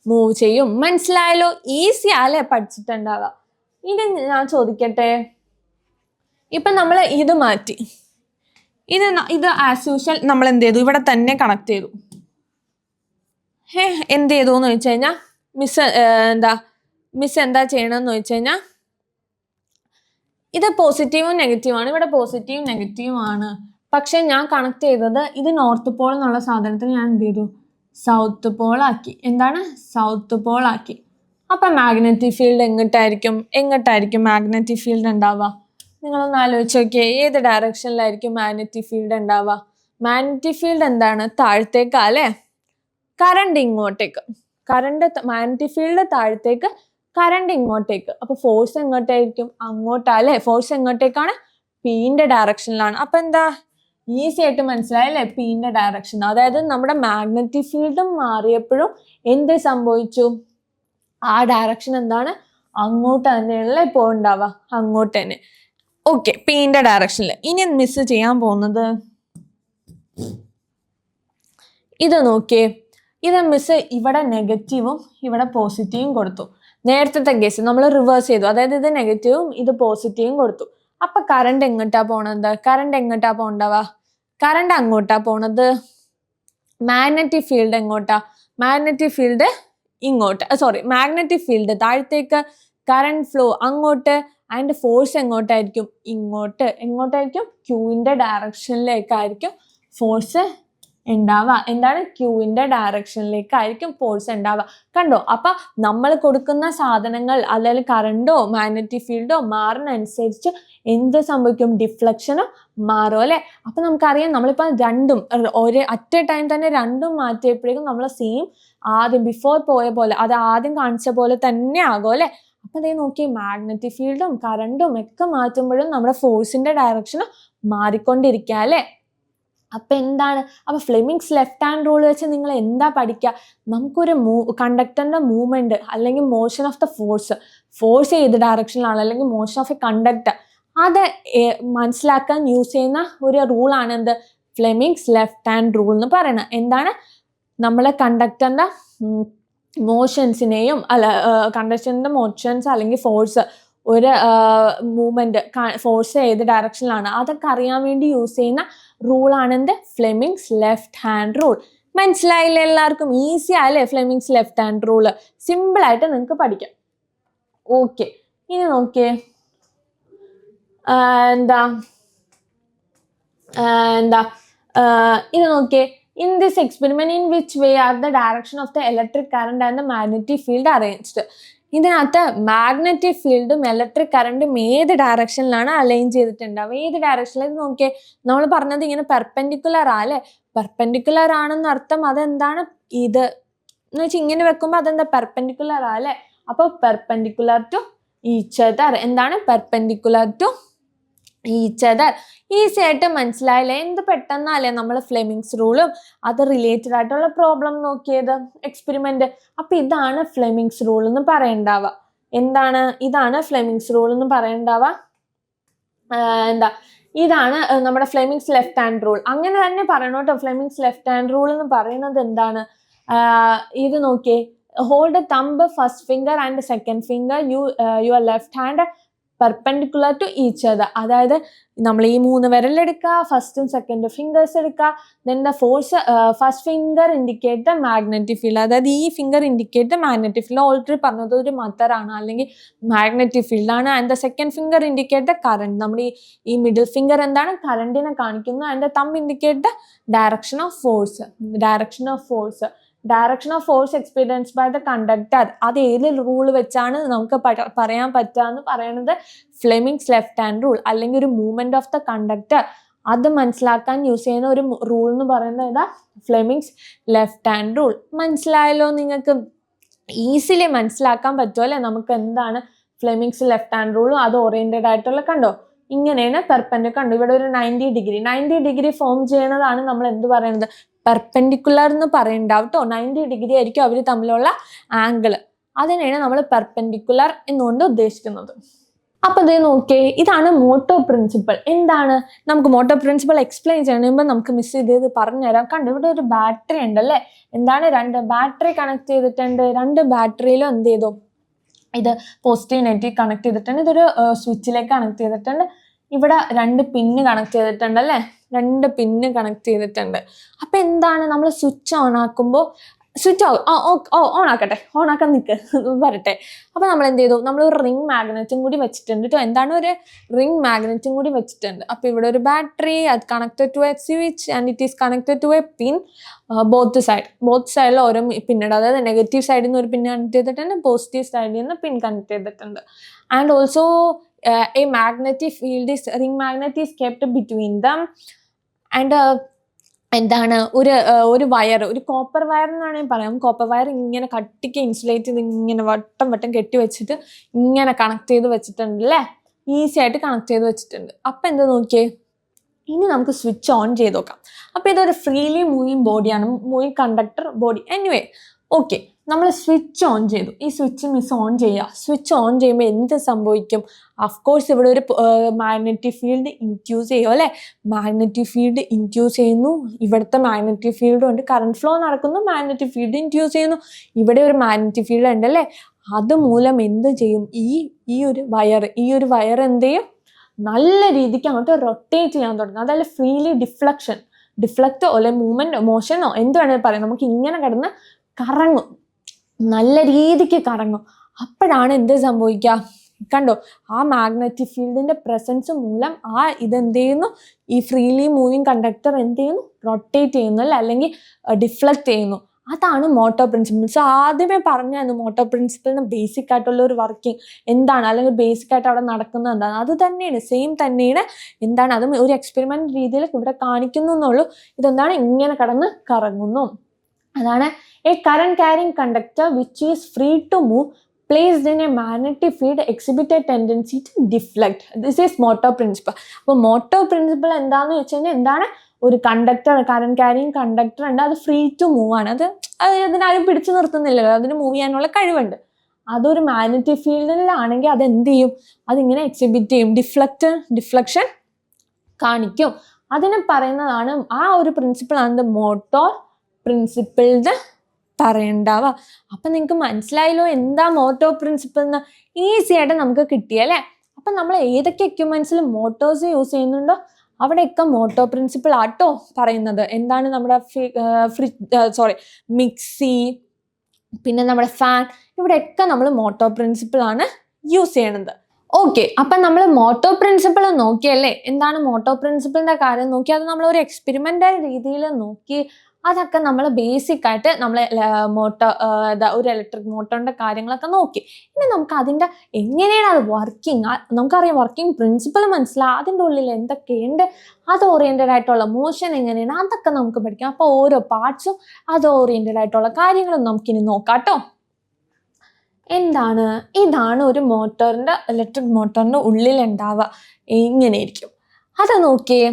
മൂവ് ചെയ്യും. മനസ്സിലായല്ലോ? ഈസി ആല്ലേ പഠിച്ചിട്ടുണ്ടാവാം. ഇനി ഞാൻ ചോദിക്കട്ടെ, ഇപ്പൊ നമ്മൾ ഇത് മാറ്റി, ഇത് ആസ് യൂഷ്വൽ നമ്മൾ എന്ത് ചെയ്തു? ഇവിടെ തന്നെ കണക്ട് ചെയ്തു. എന്ത് ചെയ്തു എന്ന് ചോദിച്ചു കഴിഞ്ഞാൽ മിസ് എന്താ ചെയ്യണമെന്ന് ചോദിച്ചു കഴിഞ്ഞാൽ, ഇത് പോസിറ്റീവും നെഗറ്റീവാണ്, ഇവിടെ പോസിറ്റീവും നെഗറ്റീവും ആണ്. പക്ഷെ ഞാൻ കണക്ട് ചെയ്തത് ഇത് നോർത്ത് പോൾ എന്നുള്ള സാധനത്തിന് ഞാൻ എന്ത് ചെയ്തു? സൗത്ത് പോൾ ആക്കി. എന്താണ്? സൗത്ത് പോൾ ആക്കി. അപ്പൊ മാഗ്നറ്റിക് ഫീൽഡ് എങ്ങോട്ടായിരിക്കും മാഗ്നറ്റിക് ഫീൽഡ് ഉണ്ടാവുക? നിങ്ങളൊന്ന് ആലോചിച്ച് നോക്കിയേ, ഏത് ഡയറക്ഷനിലായിരിക്കും മാഗ്നറ്റിക് ഫീൽഡ് ഉണ്ടാവുക? മാഗ്നറ്റിക് ഫീൽഡ് എന്താണ്? താഴത്തേക്കാ അല്ലേ? കറണ്ട് ഇങ്ങോട്ടേക്ക്. മാഗ്നറ്റിക് ഫീൽഡ് താഴത്തേക്ക്, കറണ്ട് ഇങ്ങോട്ടേക്ക്. അപ്പൊ ഫോഴ്സ് എങ്ങോട്ടായിരിക്കും? അങ്ങോട്ടാ അല്ലേ? ഫോഴ്സ് എങ്ങോട്ടേക്കാണ്? പിന്റെ ഡയറക്ഷനിലാണ്. അപ്പൊ എന്താ? ഈസി ആയിട്ട് മനസ്സിലായല്ലേ? പിന്റെ ഡയറക്ഷൻ. അതായത് നമ്മുടെ മാഗ്നറ്റിക് ഫീൽഡും മാറിയപ്പോഴും എന്ത് സംഭവിച്ചു? ആ ഡയറക്ഷൻ എന്താണ്? അങ്ങോട്ട് തന്നെയല്ലേ ഇപ്പോൾ ഉണ്ടാവുക? അങ്ങോട്ട് തന്നെ. ഓക്കെ, പിന്റെ ഡയറക്ഷനിൽ. ഇനി മിസ് ചെയ്യാൻ പോകുന്നത് ഇത് നോക്കിയേ. ഇത് മിസ് ഇവിടെ നെഗറ്റീവും ഇവിടെ പോസിറ്റീവും കൊടുത്തു. നേരത്തെ കേസ് നമ്മൾ റിവേഴ്സ് ചെയ്തു. അതായത് ഇത് നെഗറ്റീവും ഇത് പോസിറ്റീവും കൊടുത്തു. അപ്പൊ കറണ്ട് എങ്ങോട്ടാ പോണത്? കറണ്ട് എങ്ങോട്ടാ പോണ്ടാവുക? കറണ്ട് അങ്ങോട്ടാ പോണത്. മാഗ്നറ്റിക് ഫീൽഡ് എങ്ങോട്ടാ? മാഗ്നറ്റിക് ഫീൽഡ് ഇങ്ങോട്ട്. മാഗ്നറ്റിക് ഫീൽഡ് താഴത്തേക്ക്, കറണ്ട് ഫ്ലോ അങ്ങോട്ട്, ആൻഡ് ഫോഴ്സ് എങ്ങോട്ടായിരിക്കും? ഇങ്ങോട്ട്. എങ്ങോട്ടായിരിക്കും? ക്യൂവിന്റെ ഡയറക്ഷനിലേക്കായിരിക്കും ഫോഴ്സ് ഉണ്ടാവുക. എന്താണ്? ക്യൂവിന്റെ ഡയറക്ഷനിലേക്കായിരിക്കും ഫോഴ്സ് ഉണ്ടാവുക. കണ്ടോ? അപ്പൊ നമ്മൾ കൊടുക്കുന്ന സാധനങ്ങൾ, അല്ലെങ്കിൽ കറണ്ടോ മാഗ്നറ്റിക് ഫീൽഡോ മാറുന്നതനുസരിച്ച് എന്ത് സംഭവിക്കും? ഡിഫ്ലക്ഷനും മാറും അല്ലെ? അപ്പൊ നമുക്കറിയാം, നമ്മളിപ്പോ രണ്ടും അറ്റ് എ ടൈം തന്നെ രണ്ടും മാറ്റിയപ്പോഴേക്കും നമ്മൾ സെയിം ആദ്യം ബിഫോർ പോയ പോലെ, അത് ആദ്യം കാണിച്ച പോലെ തന്നെ ആകും അല്ലെ? അപ്പൊ അതേ നോക്കി, മാഗ്നറ്റിക് ഫീൽഡും കറണ്ടും ഒക്കെ മാറ്റുമ്പോഴും നമ്മുടെ ഫോഴ്സിന്റെ ഡയറക്ഷനും മാറിക്കൊണ്ടിരിക്കുക അല്ലെ? അപ്പൊ എന്താണ്? അപ്പൊ ഫ്ലെമിങ്സ് ലെഫ്റ്റ് ഹാൻഡ് റൂൾ വെച്ച് നിങ്ങൾ എന്താ പഠിക്കുക? നമുക്കൊരു കണ്ടക്ടറിന്റെ മൂവ്മെന്റ് അല്ലെങ്കിൽ മോഷൻ ഓഫ് ദ ഫോഴ്സ് ഏത് ഡയറക്ഷനിലാണ്, അല്ലെങ്കിൽ മോഷൻ ഓഫ് എ കണ്ടക്ടർ, അത് മനസ്സിലാക്കാൻ യൂസ് ചെയ്യുന്ന ഒരു റൂളാണ് എന്ത്? ഫ്ലെമിങ്സ് ലെഫ്റ്റ് ഹാൻഡ് റൂൾ എന്ന് പറയുന്നത്. എന്താണ്? നമ്മളെ കണ്ടക്ടറിന്റെ മോഷൻസിനെയും കണ്ടക്ടറിന്റെ മോഷൻസ് അല്ലെങ്കിൽ ഫോഴ്സ്, ഒരു മൂവ്മെന്റ് ഫോഴ്സ് ഏത് ഡയറക്ഷനിലാണ്, അതൊക്കെ അറിയാൻ വേണ്ടി യൂസ് ചെയ്യുന്ന റൂളാണ് എന്ത്? Fleming's left hand rule. മനസ്സിലായില്ലേ എല്ലാവർക്കും? ഈസി ആയല്ലേ Fleming's left hand rule? Simple ആയിട്ട് നിങ്ങൾക്ക് പഠിക്കാം. ഓക്കെ, ഇനി നോക്കിയേ, ഇത് നോക്കിയേ. In this experiment, in which way are the direction of the electric current and the magnetic field arranged? ഇതിനകത്ത് മാഗ്നറ്റിക് ഫീൽഡും ഇലക്ട്രിക് കറണ്ടും ഏത് ഡയറക്ഷനിലാണ് അലൈൻ ചെയ്തിട്ടുണ്ടാവുക? ഏത് ഡയറക്ഷനിൽ നോക്കിയേ. നമ്മൾ പറഞ്ഞത് ഇങ്ങനെ പെർപെൻഡിക്കുലർ അല്ലേ? പെർപെൻഡിക്കുലർ ആണെന്ന് അർത്ഥം അതെന്താണ്? ഇത് എന്ന് വെച്ചാൽ ഇങ്ങനെ വെക്കുമ്പോൾ അതെന്താ? പെർപെൻഡിക്കുലർ അല്ലേ? അപ്പൊ പെർപെൻഡിക്കുലർ ടു ഈച്ച് അതർ. എന്താണ്? Perpendicular to each other. Easy ആയിട്ട് മനസ്സിലായില്ലേ? എന്ത് പെട്ടെന്നല്ലേ നമ്മൾ ഫ്ലെമിങ്സ് റൂളും അത് റിലേറ്റഡ് ആയിട്ടുള്ള പ്രോബ്ലം നോക്കിയത്, എക്സ്പെരിമെന്റ്. അപ്പൊ ഇതാണ് ഫ്ലെമിങ്സ് റൂൾ എന്ന് പറയണ്ടാവുക. എന്താണ്? ഇതാണ് ഫ്ലെമിങ്സ് റൂൾ എന്ന് പറയണ്ടാവുക. ഇതാണ് നമ്മുടെ ഫ്ലെമിങ്സ് ലെഫ്റ്റ് ഹാൻഡ് റൂൾ. അങ്ങനെ തന്നെ പറയണം കേട്ടോ. ഫ്ലെമിങ്സ് ലെഫ്റ്റ് ഹാൻഡ് റൂൾ എന്ന് പറയുന്നത് എന്താണ്? ഇത് നോക്കിയേ. Hold thumb first finger and second finger your left hand perpendicular to each other. അതായത് നമ്മൾ ഈ 3 വിരലെടുക്കുക, ഫസ്റ്റും സെക്കൻഡും ഫിംഗേഴ്സ് എടുക്കുക. Then the first finger indicate the magnetic field. അതായത് ഈ finger indicate the magnetic field. Already പറഞ്ഞത് ഒരു മദറാണ് അല്ലെങ്കിൽ മാഗ്നറ്റിക് ഫീൽഡാണ്. And the second finger indicate the current. നമ്മുടെ ഈ മിഡിൽ ഫിംഗർ എന്താണ്? കറണ്ടിനെ കാണിക്കുന്നു. And the thumb indicate the direction of force. Direction of force experience by the conductor. അത് ഏത് റൂൾ വെച്ചാണ് നമുക്ക് പറയാൻ പറ്റാന്ന് പറയുന്നത്? Fleming's left hand rule. അല്ലെങ്കിൽ ഒരു മൂവ്മെന്റ് ഓഫ് ദ കണ്ടക്ടർ അത് മനസ്സിലാക്കാൻ യൂസ് ചെയ്യുന്ന ഒരു റൂൾ എന്ന് പറയുന്നത് ഏതാ? Fleming's left hand rule. മനസ്സിലായല്ലോ? നിങ്ങൾക്ക് ഈസിലി മനസ്സിലാക്കാൻ പറ്റുമല്ലേ നമുക്ക് എന്താണ് ഫ്ലെമിങ്സ് ലെഫ്റ്റ് ഹാൻഡ് റൂളും അത് ഓറിയന്റഡ് ആയിട്ടുള്ള? കണ്ടോ? ഇങ്ങനെയാണ് പെർപെൻഡിക്കുലർ. കണ്ടു ഇവിടെ ഒരു 90 ഡിഗ്രി ഫോം ചെയ്യുന്നതാണ് നമ്മൾ എന്ത് പറയുന്നത്, പെർപെൻഡിക്കുലർ എന്ന് പറയുന്നുണ്ടാവും കേട്ടോ. 90 ഡിഗ്രി ആയിരിക്കും അവർ തമ്മിലുള്ള ആംഗിൾ. അതിനെയാണ് നമ്മൾ പെർപെൻഡിക്കുലർ എന്നുകൊണ്ട് ഉദ്ദേശിക്കുന്നത്. അപ്പൊ ഇത് നോക്കിയേ, ഇതാണ് മോട്ടോ പ്രിൻസിപ്പിൾ. എന്താണ്, നമുക്ക് മോട്ടോ പ്രിൻസിപ്പിൾ എക്സ്പ്ലെയിൻ ചെയ്യുമ്പോൾ നമുക്ക് മിസ് ഇത് പറഞ്ഞുതരാം. കണ്ടു ഇവിടെ ഒരു ബാറ്ററി ഉണ്ടല്ലേ, എന്താണ് 2 ബാറ്ററി കണക്ട് ചെയ്തിട്ടുണ്ട്. 2 ബാറ്ററിയിലും എന്ത് ചെയ്തു, ഇത് പോസിറ്റീവ് നെഗറ്റീവ് കണക്ട് ചെയ്തിട്ടുണ്ട്. ഇതൊരു സ്വിച്ചിലേക്ക് കണക്ട് ചെയ്തിട്ടുണ്ട്. ഇവിടെ 2 പിന്ന് കണക്ട് ചെയ്തിട്ടുണ്ട് അല്ലേ, 2 പിന്ന് കണക്ട് ചെയ്തിട്ടുണ്ട്. അപ്പൊ എന്താണ്, നമ്മൾ സ്വിച്ച് ഓൺ ആക്കുമ്പോൾ സ്വിച്ച് ഓൺ ആക്കാൻ നിൽക്ക് വരട്ടെ. അപ്പൊ നമ്മൾ എന്ത് ചെയ്തു, നമ്മൾ ഒരു റിംഗ് മാഗ്നറ്റും കൂടി വെച്ചിട്ടുണ്ട് കേട്ടോ. എന്താണ്, ഒരു റിംഗ് മാഗ്നറ്റും കൂടി വെച്ചിട്ടുണ്ട്. അപ്പൊ ഇവിടെ ഒരു ബാറ്ററി, അത് connected to a switch and it is connected to a pin both സൈഡിൽ ഓരോ പിന്നുണ്ട്. അതായത് നെഗറ്റീവ് സൈഡിൽ നിന്ന് ഒരു പിൻ കണക്ട് ചെയ്തിട്ടുണ്ട്, പോസിറ്റീവ് സൈഡിൽ നിന്ന് പിൻ കണക്ട് ചെയ്തിട്ടുണ്ട്. And also A magnetic field is ring magnet is kept between them. And എന്താണ്, ഒരു വയർ, ഒരു കോപ്പർ വയർ എന്ന് വേണമെങ്കിൽ പറയാം. കോപ്പർ വയർ ഇങ്ങനെ കട്ടിക്ക് ഇൻസുലേറ്റ് ചെയ്ത് ഇങ്ങനെ വട്ടം കെട്ടി വെച്ചിട്ട് ഇങ്ങനെ കണക്ട് ചെയ്ത് വെച്ചിട്ടുണ്ട് അല്ലേ, ഈസി ആയിട്ട് കണക്ട് ചെയ്ത് വെച്ചിട്ടുണ്ട്. അപ്പം എന്താ നോക്കിയേ, ഇനി നമുക്ക് സ്വിച്ച് ഓൺ ചെയ്ത് നോക്കാം. അപ്പം ഇതൊരു ഫ്രീലി മൂവിങ് ബോഡിയാണ്, moving conductor body. Anyway okay, നമ്മൾ സ്വിച്ച് ഓൺ ചെയ്തു. ഈ സ്വിച്ച് മിസ് ഓൺ ചെയ്യുക. സ്വിച്ച് ഓൺ ചെയ്യുമ്പോൾ എന്ത് സംഭവിക്കും, അഫ്കോഴ്സ് ഇവിടെ ഒരു മാഗ്നറ്റിക് ഫീൽഡ് ഇൻഡ്യൂസ് ചെയ്യും അല്ലേ. മാഗ്നറ്റിക് ഫീൽഡ് ഇൻഡ്യൂസ് ചെയ്യുന്നു, ഇവിടുത്തെ മാഗ്നറ്റിക് ഫീൽഡ് കൊണ്ട് കറണ്ട് ഫ്ലോ നടക്കുന്നു, മാഗ്നറ്റിക് ഫീൽഡ് ഇൻഡ്യൂസ് ചെയ്യുന്നു. ഇവിടെ ഒരു മാഗ്നറ്റിക് ഫീൽഡ് ഉണ്ടല്ലേ, അതുമൂലം എന്ത് ചെയ്യും, ഈ ഒരു വയർ എന്ത് ചെയ്യും, നല്ല രീതിക്ക് അങ്ങോട്ട് റൊട്ടേറ്റ് ചെയ്യാൻ തുടങ്ങും. അതായത് ഫ്രീലി ഡിഫ്ലക്റ്റ് അല്ലെ മോഷനോ എന്ത് വേണമെങ്കിൽ പറയാം. നമുക്ക് ഇങ്ങനെ കിടന്ന് കറങ്ങും, നല്ല രീതിക്ക് കറങ്ങും. അപ്പോഴാണ് എന്ത് സംഭവിക്കുക, കണ്ടോ, ആ മാഗ്നറ്റിക് ഫീൽഡിന്റെ പ്രസൻസ് മൂലം ഇതെന്ത് ചെയ്യുന്നു, ഈ ഫ്രീലി മൂവിങ് കണ്ടക്ടർ എന്ത് ചെയ്യുന്നു, റൊട്ടേറ്റ് ചെയ്യുന്നു അല്ലേ, അല്ലെങ്കിൽ ഡിഫ്ലക്റ്റ് ചെയ്യുന്നു. അതാണ് മോട്ടോ പ്രിൻസിപ്പിൾ. സോ ആദ്യമേ പറഞ്ഞായിരുന്നു മോട്ടോ പ്രിൻസിപ്പിളിന് ബേസിക് ആയിട്ടുള്ള ഒരു വർക്കിംഗ് എന്താണ്, അല്ലെങ്കിൽ ബേസിക് ആയിട്ട് അവിടെ നടക്കുന്നത് എന്താണ്, അത് തന്നെയാണ്, സെയിം തന്നെയാണ്. എന്താണ്, അതും ഒരു എക്സ്പെരിമെന്റ് രീതിയിൽ ഇവിടെ കാണിക്കുന്നു എന്നുള്ളൂ. ഇതെന്താണ്, ഇങ്ങനെ കടന്ന് കറങ്ങുന്നു. അതാണ് a current carrying conductor which is free to move placed in a magnetic field exhibit a tendency to deflect. This is motor principle. അപ്പോൾ motor principle എന്താണെന്ന് വെച്ച് കഴിഞ്ഞാൽ എന്താണ്, ഒരു കണ്ടക്ടർ, കറന്റ് ക്യാരിങ് കണ്ടക്ടർ ഉണ്ട്, അത് ഫ്രീ ടു മൂവ് ആണ്. അത് അതിനാരും പിടിച്ചു നിർത്തുന്നില്ലല്ലോ, അതിന് മൂവ് ചെയ്യാനുള്ള കഴിവുണ്ട്. അതൊരു മാഗ്നറ്റിക് ഫീൽഡിലാണെങ്കിൽ അത് എന്ത് ചെയ്യും, അതിങ്ങനെ എക്സിബിറ്റ് ചെയ്യും, ഡിഫ്ലക്ഷൻ കാണിക്കും. അതിനെ പറയുന്നതാണ്, ആ ഒരു പ്രിൻസിപ്പിളാണ് മോട്ടോർ പ്രിൻസിപ്പിൾഡ് പറയണ്ടാവുക. അപ്പം നിങ്ങൾക്ക് മനസ്സിലായല്ലോ എന്താ മോട്ടോ പ്രിൻസിപ്പിൾ എന്ന്, ഈസി ആയിട്ട് നമുക്ക് കിട്ടിയല്ലേ. അപ്പം നമ്മൾ ഏതൊക്കെ എക്യുപ്മെന്റ്സിൽ മോട്ടോഴ്സ് യൂസ് ചെയ്യുന്നുണ്ടോ അവിടെയൊക്കെ മോട്ടോ പ്രിൻസിപ്പിൾ ആട്ടോ പറയുന്നത്. എന്താണ്, നമ്മുടെ മിക്സി, പിന്നെ നമ്മുടെ ഫാൻ, ഇവിടെയൊക്കെ നമ്മൾ മോട്ടോ പ്രിൻസിപ്പിൾ ആണ് യൂസ് ചെയ്യണത്. ഓക്കെ, അപ്പം നമ്മൾ മോട്ടോ പ്രിൻസിപ്പിൾ നോക്കിയല്ലേ, എന്താണ് മോട്ടോ പ്രിൻസിപ്പിളിന്റെ കാര്യം നോക്കി, അത് നമ്മൾ ഒരു എക്സ്പെരിമെന്റൽ രീതിയിൽ നോക്കി. അതൊക്കെ നമ്മൾ ബേസിക് ആയിട്ട് നമ്മൾ ഒരു ഇലക്ട്രിക് മോട്ടറിന്റെ കാര്യങ്ങളൊക്കെ നോക്കി. ഇനി നമുക്ക് അതിൻ്റെ എങ്ങനെയാണ് അത് വർക്കിംഗ്, നമുക്കറിയാം വർക്കിംഗ് പ്രിൻസിപ്പിൾ മനസ്സിലാവും, അതിൻ്റെ ഉള്ളിൽ എന്തൊക്കെയുണ്ട്, അത് ഓറിയന്റഡ് ആയിട്ടുള്ള മോഷൻ എങ്ങനെയാണ്, അതൊക്കെ നമുക്ക് പഠിക്കാം. അപ്പോൾ ഓരോ പാർട്സും അത് ഓറിയന്റഡ് ആയിട്ടുള്ള കാര്യങ്ങളും നമുക്കിനി നോക്കാം കേട്ടോ. എന്താണ്, ഇതാണ് ഒരു മോട്ടറിന്റെ, ഇലക്ട്രിക് മോട്ടറിന്റെ ഉള്ളിൽ ഉണ്ടാവുക, ഇങ്ങനെ ഇരിക്കും. അത് നോക്കിയേ,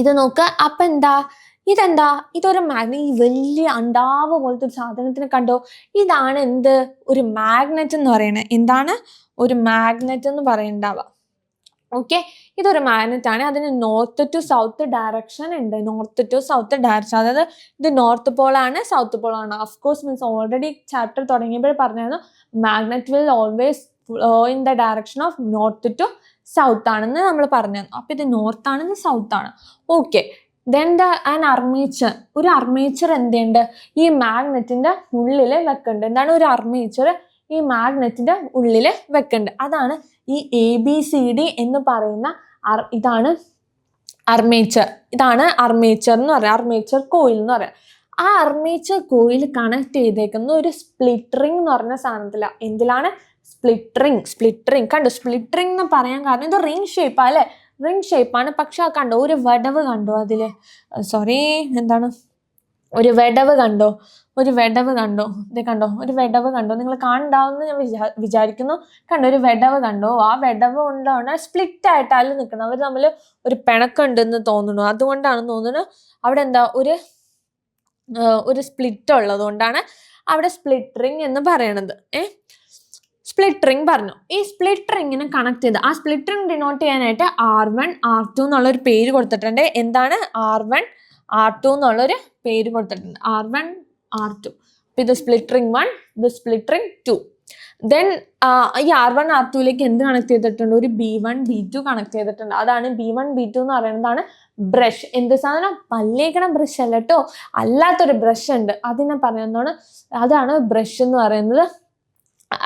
ഇത് നോക്കുക. അപ്പം ഇതെന്താ, ഇതൊരു ഈ വലിയ അണ്ടാവ് പോലത്തെ ഒരു സാധനത്തിന് കണ്ടോ, ഇതാണ് എന്ത്, ഒരു മാഗ്നറ്റ് എന്ന് പറയുന്നത്. എന്താണ്, ഒരു മാഗ്നറ്റ് എന്ന് പറയുന്നുണ്ടാവുക. ഓക്കെ, ഇതൊരു മാഗ്നറ്റ് ആണ്. അതിന് നോർത്ത് ടു സൗത്ത് ഡയറക്ഷൻ ഉണ്ട്, അതായത് ഇത് നോർത്ത് പോളാണ്, സൗത്ത് പോളാണ്. ഓഫ്കോഴ്സ് മീൻസ് ഓൾറെഡി ചാപ്റ്റർ തുടങ്ങിയപ്പോൾ പറഞ്ഞായിരുന്നു magnet will always flow in the direction of north to south ആണെന്ന് നമ്മൾ പറഞ്ഞിരുന്നു. അപ്പം ഇത് നോർത്ത് ആണെന്ന് സൗത്ത് ആണ്. ഓക്കെ, ദെൻ ആൻ അർമേച്ചർ, ഒരു അർമേച്ചർ എന്തുണ്ട്, ഈ മാഗ്നറ്റിന്റെ ഉള്ളിൽ വെക്കുന്നുണ്ട്. എന്താണ്, ഒരു അർമേച്ചർ ഈ മാഗ്നറ്റിന്റെ ഉള്ളിൽ വെക്കുന്നുണ്ട്. അതാണ് ഈ ABCD എന്ന് പറയുന്ന ഇതാണ് അർമേച്ചർ. ഇതാണ് അർമേച്ചർ എന്ന് പറയാം, അർമേച്ചർ കോയിൽ എന്ന് പറയാം. ആ അർമേച്ചർ കോയിൽ കണക്ട് ചെയ്തേക്കുന്ന ഒരു സ്പ്ലിറ്റ് റിംഗ് എന്ന് പറഞ്ഞ സാധനത്തില. എന്തിലാണ്, സ്പ്ലിറ്റ് റിംഗ്. കണ്ടോ, സ്പ്ലിറ്റ് റിംഗ് എന്ന് പറയാൻ കാരണം ഇത് റിംഗ് ഷേപ്പാ അല്ലേ, റിംഗ് ഷേപ്പാണ്. പക്ഷെ കണ്ടോ, ഒരു വടവ് കണ്ടോ അതില്, എന്താണ് ഒരു വിടവ് കണ്ടോ, ഒരു വിടവ് കണ്ടോ, ഇത് കണ്ടോ, ഒരു വിടവ് കണ്ടോ, നിങ്ങൾ കാണുണ്ടാവുമെന്ന് ഞാൻ വിചാരിക്കുന്നു. കണ്ടോ, ഒരു വിടവ് കണ്ടോ, ആ വിടവ് കൊണ്ടാണ് സ്പ്ലിറ്റ് ആയിട്ടാണ് നിൽക്കുന്നത്. അവർ തമ്മിൽ ഒരു പിണക്കുണ്ടെന്ന് തോന്നുന്നു. അതുകൊണ്ടാണെന്ന് തോന്നുന്നു അവിടെ എന്താ ഒരു സ്പ്ലിറ്റ് ഉള്ളത് കൊണ്ടാണ് അവിടെ സ്പ്ലിറ്ററിങ് എന്ന് പറയണത്. സ്പ്ലിറ്ററിങ് പറഞ്ഞു. ഈ സ്പ്ലിറ്ററിങ്ങിനെ കണക്ട് ചെയ്ത് ആ സ്പ്ലിറ്ററിങ് ഡിനോട്ട് ചെയ്യാനായിട്ട് R1 R2 എന്നുള്ളൊരു പേര് കൊടുത്തിട്ടുണ്ട്. എന്താണ്? R1 R2 എന്നുള്ളൊരു പേര് കൊടുത്തിട്ടുണ്ട്. R1 R2. അപ്പൊ ഇത് സ്പ്ലിറ്ററിങ് 1, ഇത് സ്പ്ലിറ്ററിങ് 2. ദെൻ ഈ R1 R2യിലേക്ക് എന്ത് കണക്ട് ചെയ്തിട്ടുണ്ട്? ഒരു B1 B2 കണക്ട് ചെയ്തിട്ടുണ്ട്. അതാണ് B1 B2 എന്ന് പറയുന്നതാണ് ബ്രഷ്. എന്ത് സാധനം? പല്ലേക്കണ ബ്രഷ് അല്ല കേട്ടോ, അല്ലാത്തൊരു ബ്രഷ് ഉണ്ട്, അതിനെ പറയുന്നതാണ്, അതാണ് ബ്രഷ് എന്ന് പറയുന്നത്.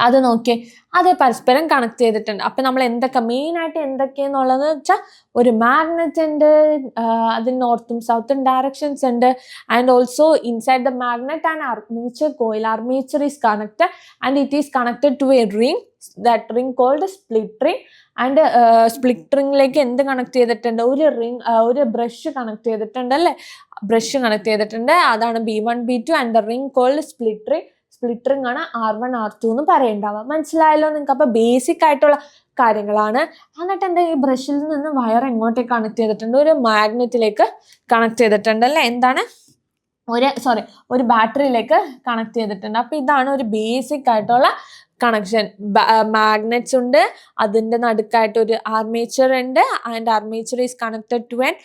അത് നോക്കിയേ, അത് പരസ്പരം കണക്ട് ചെയ്തിട്ടുണ്ട്. അപ്പൊ നമ്മൾ എന്തൊക്കെ മെയിൻ ആയിട്ട് എന്തൊക്കെയെന്നുള്ളത് വെച്ചാൽ ഒരു മാഗ്നറ്റ് ഉണ്ട്, അതിന് നോർത്തും സൗത്തും ഡയറക്ഷൻസ് ഉണ്ട്. And also inside the magnet and armature coil, armature is connected and it is connected to a ring, that ring called split ring. And split റിംഗിലേക്ക് എന്ത് കണക്ട് ചെയ്തിട്ടുണ്ട്? ഒരു ബ്രഷ് കണക്ട് ചെയ്തിട്ടുണ്ട് അല്ലേ, ബ്രഷ് കണക്ട് ചെയ്തിട്ടുണ്ട്. അതാണ് B1 B2 and the ring called split ring. Split ring ആണ് R1 R2 എന്ന് പറയണ്ടാവുക. മനസ്സിലായല്ലോ നിങ്ങൾക്ക്? അപ്പൊ ബേസിക് ആയിട്ടുള്ള കാര്യങ്ങളാണ്. എന്നിട്ട് എന്താ, ഈ ബ്രഷിൽ നിന്ന് വയർ എങ്ങോട്ടേക്ക് കണക്ട് ചെയ്തിട്ടുണ്ട്? ഒരു മാഗ്നറ്റിലേക്ക് കണക്ട് ചെയ്തിട്ടുണ്ട് അല്ലേ, എന്താണ്, ഒരു ബാറ്ററിയിലേക്ക് കണക്ട് ചെയ്തിട്ടുണ്ട്. അപ്പൊ ഇതാണ് ഒരു ബേസിക് ആയിട്ടുള്ള കണക്ഷൻ. മാഗ്നറ്റ്സ് ഉണ്ട്, അതിന്റെ നടുക്കായിട്ട് ഒരു ആർമേച്ചർ ഉണ്ട്, and armature is connected to an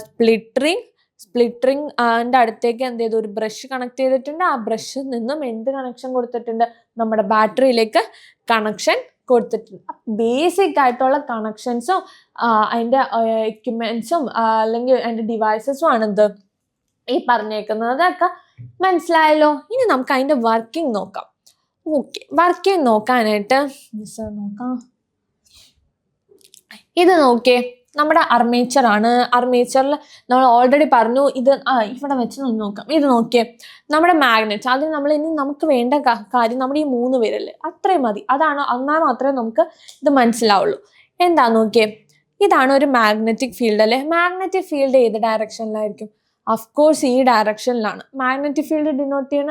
split ring. Split ring അതിൻ്റെ അടുത്തേക്ക് എന്ത് ചെയ്തു? ഒരു ബ്രഷ് കണക്ട് ചെയ്തിട്ടുണ്ട്. ആ ബ്രഷിൽ നിന്നും എന്ത് കണക്ഷൻ കൊടുത്തിട്ടുണ്ട്? നമ്മുടെ ബാറ്ററിയിലേക്ക് കണക്ഷൻ കൊടുത്തിട്ടുണ്ട്. ബേസിക് ആയിട്ടുള്ള കണക്ഷൻസും അതിൻ്റെ എക്യുപ്മെന്റ്സും അല്ലെങ്കിൽ അതിൻ്റെ ഡിവൈസസും ആണെന്ത് ഈ പറഞ്ഞേക്കുന്നത്. അതൊക്കെ മനസ്സിലായല്ലോ? ഇനി നമുക്ക് അതിൻ്റെ വർക്കിംഗ് നോക്കാം. ഓക്കെ, വർക്കിംഗ് നോക്കാനായിട്ട് നോക്കാം. ഇത് നോക്കിയേ, നമ്മുടെ അർമേച്ചർ ആണ്. അർമേച്ചറിൽ നമ്മൾ ഓൾറെഡി പറഞ്ഞു. ഇത് ഇവിടെ വെച്ച് നോക്കാം. ഇത് നോക്കിയേ, നമ്മുടെ മാഗ്നറ്റ്സ്. അതിന് നമ്മൾ ഇനി നമുക്ക് വേണ്ട കാര്യം നമ്മുടെ ഈ 3 പേരല്ലേ, അത്രയും മതി. എന്നാൽ മാത്രമേ നമുക്ക് ഇത് മനസ്സിലാവുള്ളൂ. എന്താ നോക്കിയേ, ഇതാണ് ഒരു മാഗ്നറ്റിക് ഫീൽഡ് അല്ലേ. മാഗ്നറ്റിക് ഫീൽഡ് ഏത് ഡയറക്ഷനിലായിരിക്കും? അഫ്കോഴ്സ് ഈ ഡയറക്ഷനിലാണ്. മാഗ്നറ്റിക് ഫീൽഡ് ഡിനോട്ട് ചെയ്യണ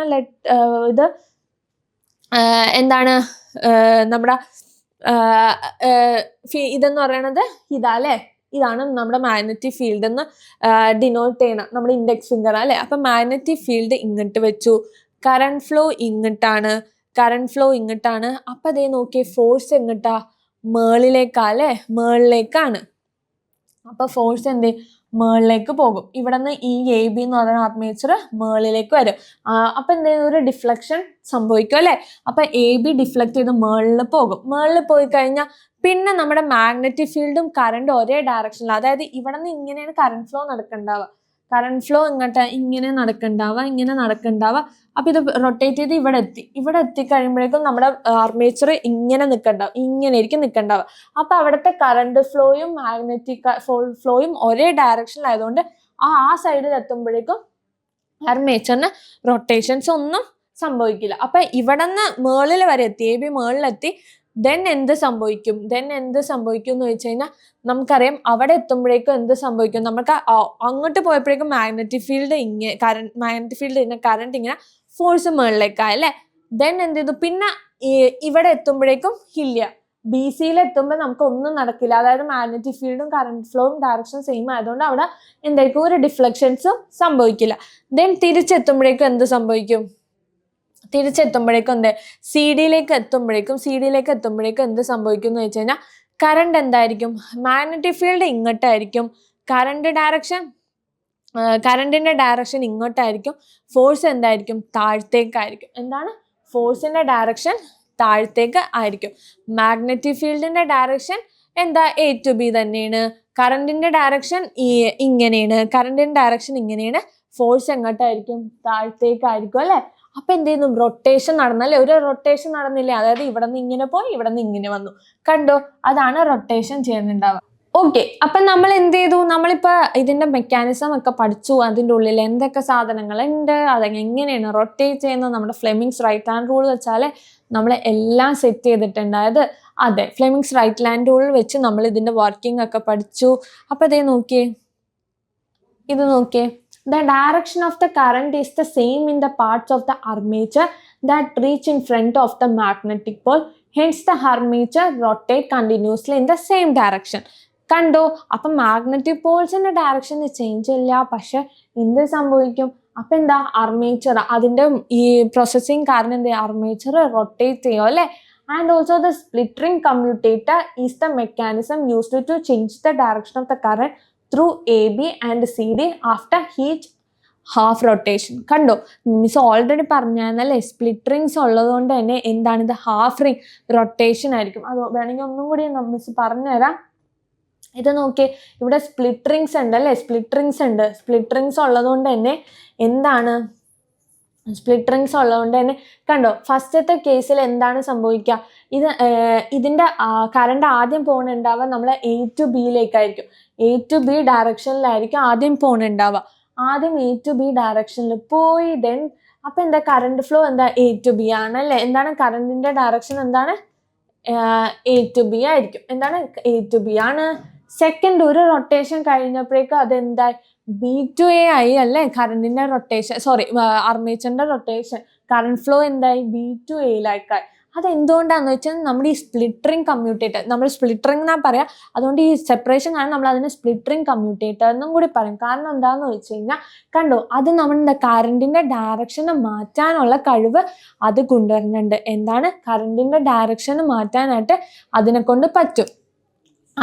ഇത് എന്താണ്? നമ്മുടെ ഇതെന്ന് പറയണത് ഇതാ അല്ലേ, ഇതാണ് നമ്മുടെ മാഗ്നറ്റിക് ഫീൽഡ് എന്ന് ഡിനോട്ട് ചെയ്യണം, നമ്മുടെ ഇൻഡെക്സ് ഫിംഗർ അല്ലേ. അപ്പൊ മാഗ്നറ്റിക് ഫീൽഡ് ഇങ്ങോട്ട് വെച്ചു, കറണ്ട് ഫ്ലോ ഇങ്ങോട്ടാണ്. അപ്പൊ അതേ നോക്കിയേ, ഫോഴ്സ് എങ്ങോട്ടാ? മേളിലേക്കാ, മേളിലേക്കാണ്. അപ്പൊ ഫോഴ്സ് എന്ത് മേളിലേക്ക് പോകും. ഇവിടെ നിന്ന് ഈ AB എന്ന് പറയുന്ന ആർമേച്ചർ മേളിലേക്ക് വരും. അപ്പൊ എന്തെങ്കിലും ഒരു ഡിഫ്ലക്ഷൻ സംഭവിക്കും അല്ലെ. അപ്പൊ AB ഡിഫ്ലക്ട് ചെയ്ത് മേളിൽ പോകും. മേളിൽ പോയി കഴിഞ്ഞാൽ പിന്നെ നമ്മുടെ മാഗ്നറ്റിക് ഫീൽഡും കറണ്ടും ഒരേ ഡയറക്ഷനിൽ, അതായത് ഇവിടെ നിന്ന് ഇങ്ങനെയാണ് കറണ്ട് ഫ്ലോ നടക്കണ്ടാവുക. കറണ്ട് ഫ്ലോ ഇങ്ങനെ നടക്കണ്ടാവുക. അപ്പൊ ഇത് റൊട്ടേറ്റ് ചെയ്ത് ഇവിടെ എത്തിക്കഴിയുമ്പോഴേക്കും നമ്മുടെ ആർമേച്ചർ ഇങ്ങനെ നിൽക്കണ്ടാവുക. അപ്പൊ അവിടുത്തെ കറണ്ട് ഫ്ലോയും മാഗ്നറ്റിക് ഫ്ലോയും ഒരേ ഡയറക്ഷനിലായതുകൊണ്ട് ആ സൈഡിൽ എത്തുമ്പോഴേക്കും ആർമേച്ചറിന് റൊട്ടേഷൻസ് ഒന്നും സംഭവിക്കില്ല. അപ്പൊ ഇവിടെ നിന്ന് മേളിൽ വരെ എത്തി, AB മേളിലെത്തി. ദെൻ എന്ത് സംഭവിക്കും എന്ന് ചോദിച്ചു കഴിഞ്ഞാൽ നമുക്കറിയാം അവിടെ എത്തുമ്പോഴേക്കും എന്ത് സംഭവിക്കും? നമുക്ക് അങ്ങോട്ട് പോയപ്പോഴേക്കും മാഗ്നറ്റിക് ഫീൽഡ് കറണ്ട് ഇങ്ങനെ ഫോഴ്സ് മുകളിലേക്കായി അല്ലെ. ദെൻ എന്ത് ചെയ്തു? പിന്നെ ഇവിടെ എത്തുമ്പോഴേക്കും ഇല്ല, BCയിൽ എത്തുമ്പോൾ നമുക്ക് ഒന്നും നടക്കില്ല. അതായത് മാഗ്നറ്റിക് ഫീൽഡും കറണ്ട് ഫ്ലോയും ഡയറക്ഷൻ സെയിം ആയതുകൊണ്ട് അവിടെ എന്തായിരിക്കും? ഒരു ഡിഫ്ലക്ഷൻസും സംഭവിക്കില്ല. ദെൻ തിരിച്ചെത്തുമ്പോഴേക്കും എന്ത് സംഭവിക്കും? എന്ത് CD യിലേക്ക് എത്തുമ്പോഴേക്കും എന്ത് സംഭവിക്കും എന്ന് വെച്ച് കഴിഞ്ഞാൽ കറണ്ട് എന്തായിരിക്കും? മാഗ്നറ്റിക് ഫീൽഡ് ഇങ്ങോട്ടായിരിക്കും, കറണ്ടിന്റെ ഡയറക്ഷൻ ഇങ്ങോട്ടായിരിക്കും, ഫോഴ്സ് എന്തായിരിക്കും? താഴത്തേക്കായിരിക്കും. എന്താണ്? ഫോഴ്സിന്റെ ഡയറക്ഷൻ താഴത്തേക്ക് ആയിരിക്കും. മാഗ്നറ്റിക് ഫീൽഡിന്റെ ഡയറക്ഷൻ എന്താ? A to B തന്നെയാണ്. കറണ്ടിന്റെ ഡയറക്ഷൻ ഇങ്ങനെയാണ്. ഫോഴ്സ് എങ്ങോട്ടായിരിക്കും? താഴത്തേക്കായിരിക്കും അല്ലെ. അപ്പൊ എന്ത് ചെയ്യുന്നു? റൊട്ടേഷൻ നടന്നല്ലേ, ഒരു റൊട്ടേഷൻ നടന്നില്ലേ, അതായത് ഇവിടെ നിന്ന് ഇങ്ങനെ പോയി ഇവിടെ നിന്ന് ഇങ്ങനെ വന്നു. കണ്ടോ? അതാണ് റൊട്ടേഷൻ ചെയ്യുന്നുണ്ടാവുക. ഓക്കെ, അപ്പൊ നമ്മൾ എന്ത് ചെയ്തു? നമ്മളിപ്പോ ഇതിന്റെ മെക്കാനിസം ഒക്കെ പഠിച്ചു. അതിൻ്റെ ഉള്ളിൽ എന്തൊക്കെ സാധനങ്ങളുണ്ട്, അതെങ്ങനെയാണ് റൊട്ടേറ്റ് ചെയ്യുന്നത്, നമ്മുടെ ഫ്ലെമിങ്സ് റൈറ്റ് ഹാൻഡ് റൂൾ വെച്ചാല് നമ്മൾ എല്ലാം സെറ്റ് ചെയ്തിട്ടുണ്ടായത്. അതെ, ഫ്ലെമിങ്സ് റൈറ്റ് ഹാൻഡ് റൂൾ വെച്ച് നമ്മൾ ഇതിന്റെ വർക്കിംഗ് ഒക്കെ പഠിച്ചു. അപ്പൊ ഇത് നോക്കിയേ, The direction of the current is the same in the parts of the armature that reach in front of the magnetic pole. Hence, the armature rotate continuously in the same direction. കണ്ടോ? അപ്പം magnetic പോൾസിന്റെ direction change ഇല്ല, പക്ഷെ എന്ത് സംഭവിക്കും? അപ്പൊ എന്താ, armature അതിന്റെ ഈ പ്രോസസ്സിങ് കാരണം എന്ത്, അർമേച്ചർ റൊട്ടേറ്റ് ചെയ്യും അല്ലെ. And also the split ring commutator is the mechanism used to change the direction of the current through AB and CD after each half rotation. കണ്ടോ, മിസ് ഓൾറെഡി പറഞ്ഞാലേ split rings ഉള്ളത് കൊണ്ട് തന്നെ എന്താണ് ഇത്, half ring rotation ആയിരിക്കും. അത് വേണമെങ്കിൽ ഒന്നും കൂടി മിസ് പറഞ്ഞുതരാം. ഇത് നോക്കി, ഇവിടെ സ്പ്ലിറ്റ് റിങ്സ് ഉണ്ട് അല്ലേ, സ്പ്ലിറ്റ് റിങ്സ് ഉണ്ട്. സ്പ്ലിറ്റ് റിങ്സ് ഉള്ളത് കൊണ്ട് തന്നെ എന്താണ്, സ്പ്ലിറ്റ് റിങ്സ് ഉള്ളതുകൊണ്ട് തന്നെ കണ്ടോ, ഫസ്റ്റത്തെ കേസിൽ എന്താണ് സംഭവിക്കുക, ഇതിൻ്റെ കറണ്ട് ആദ്യം പോകുന്നുണ്ടാവുക നമ്മൾ A to Bയിലേക്കായിരിക്കും. A to B ഡയറക്ഷനിലായിരിക്കും ആദ്യം പോകുന്നുണ്ടാവുക. ആദ്യം A to B ഡയറക്ഷനിൽ പോയി ദെൻ അപ്പം എന്താ, കറണ്ട് ഫ്ലോ എന്താ, A to B ആണ് അല്ലേ. എന്താണ് കറണ്ടിൻ്റെ ഡയറക്ഷൻ, എന്താണ് A to B ആയിരിക്കും. എന്താണ് A to B ആണ്. സെക്കൻഡ് ഒരു റൊട്ടേഷൻ കഴിഞ്ഞപ്പോഴേക്കും അതെന്തായി, B2A ആയി അല്ലേ. കറണ്ടിന്റെ റൊട്ടേഷൻ, സോറി അർമേച്ചറിന്റെ റൊട്ടേഷൻ, കറണ്ട് ഫ്ലോ എന്തായി, B2Aയിലേക്കായി. അതെന്തുകൊണ്ടാന്ന് വെച്ചാൽ നമ്മുടെ ഈ സ്പ്ലിറ്റ് റിംഗ് കമ്മ്യൂട്ടേറ്റർ, നമ്മൾ സ്പ്ലിറ്റ് റിംഗ് എന്നാ പറയാ, അതുകൊണ്ട് ഈ സെപ്പറേഷൻ കാരണം നമ്മൾ അതിനെ സ്പ്ലിറ്റ് റിംഗ് കമ്മ്യൂട്ടേറ്റർ എന്നും കൂടി പറയും. കാരണം എന്താന്ന് വെച്ച് കഴിഞ്ഞാൽ കണ്ടോ, അത് നമ്മുടെ കറണ്ടിന്റെ ഡയറക്ഷനെ മാറ്റാനുള്ള കഴിവ് അത് കൊണ്ടുവരുന്നുണ്ട്. എന്താണ്, കറണ്ടിന്റെ ഡയറക്ഷന് മാറ്റാനായിട്ട് അതിനെ കൊണ്ട് പറ്റും.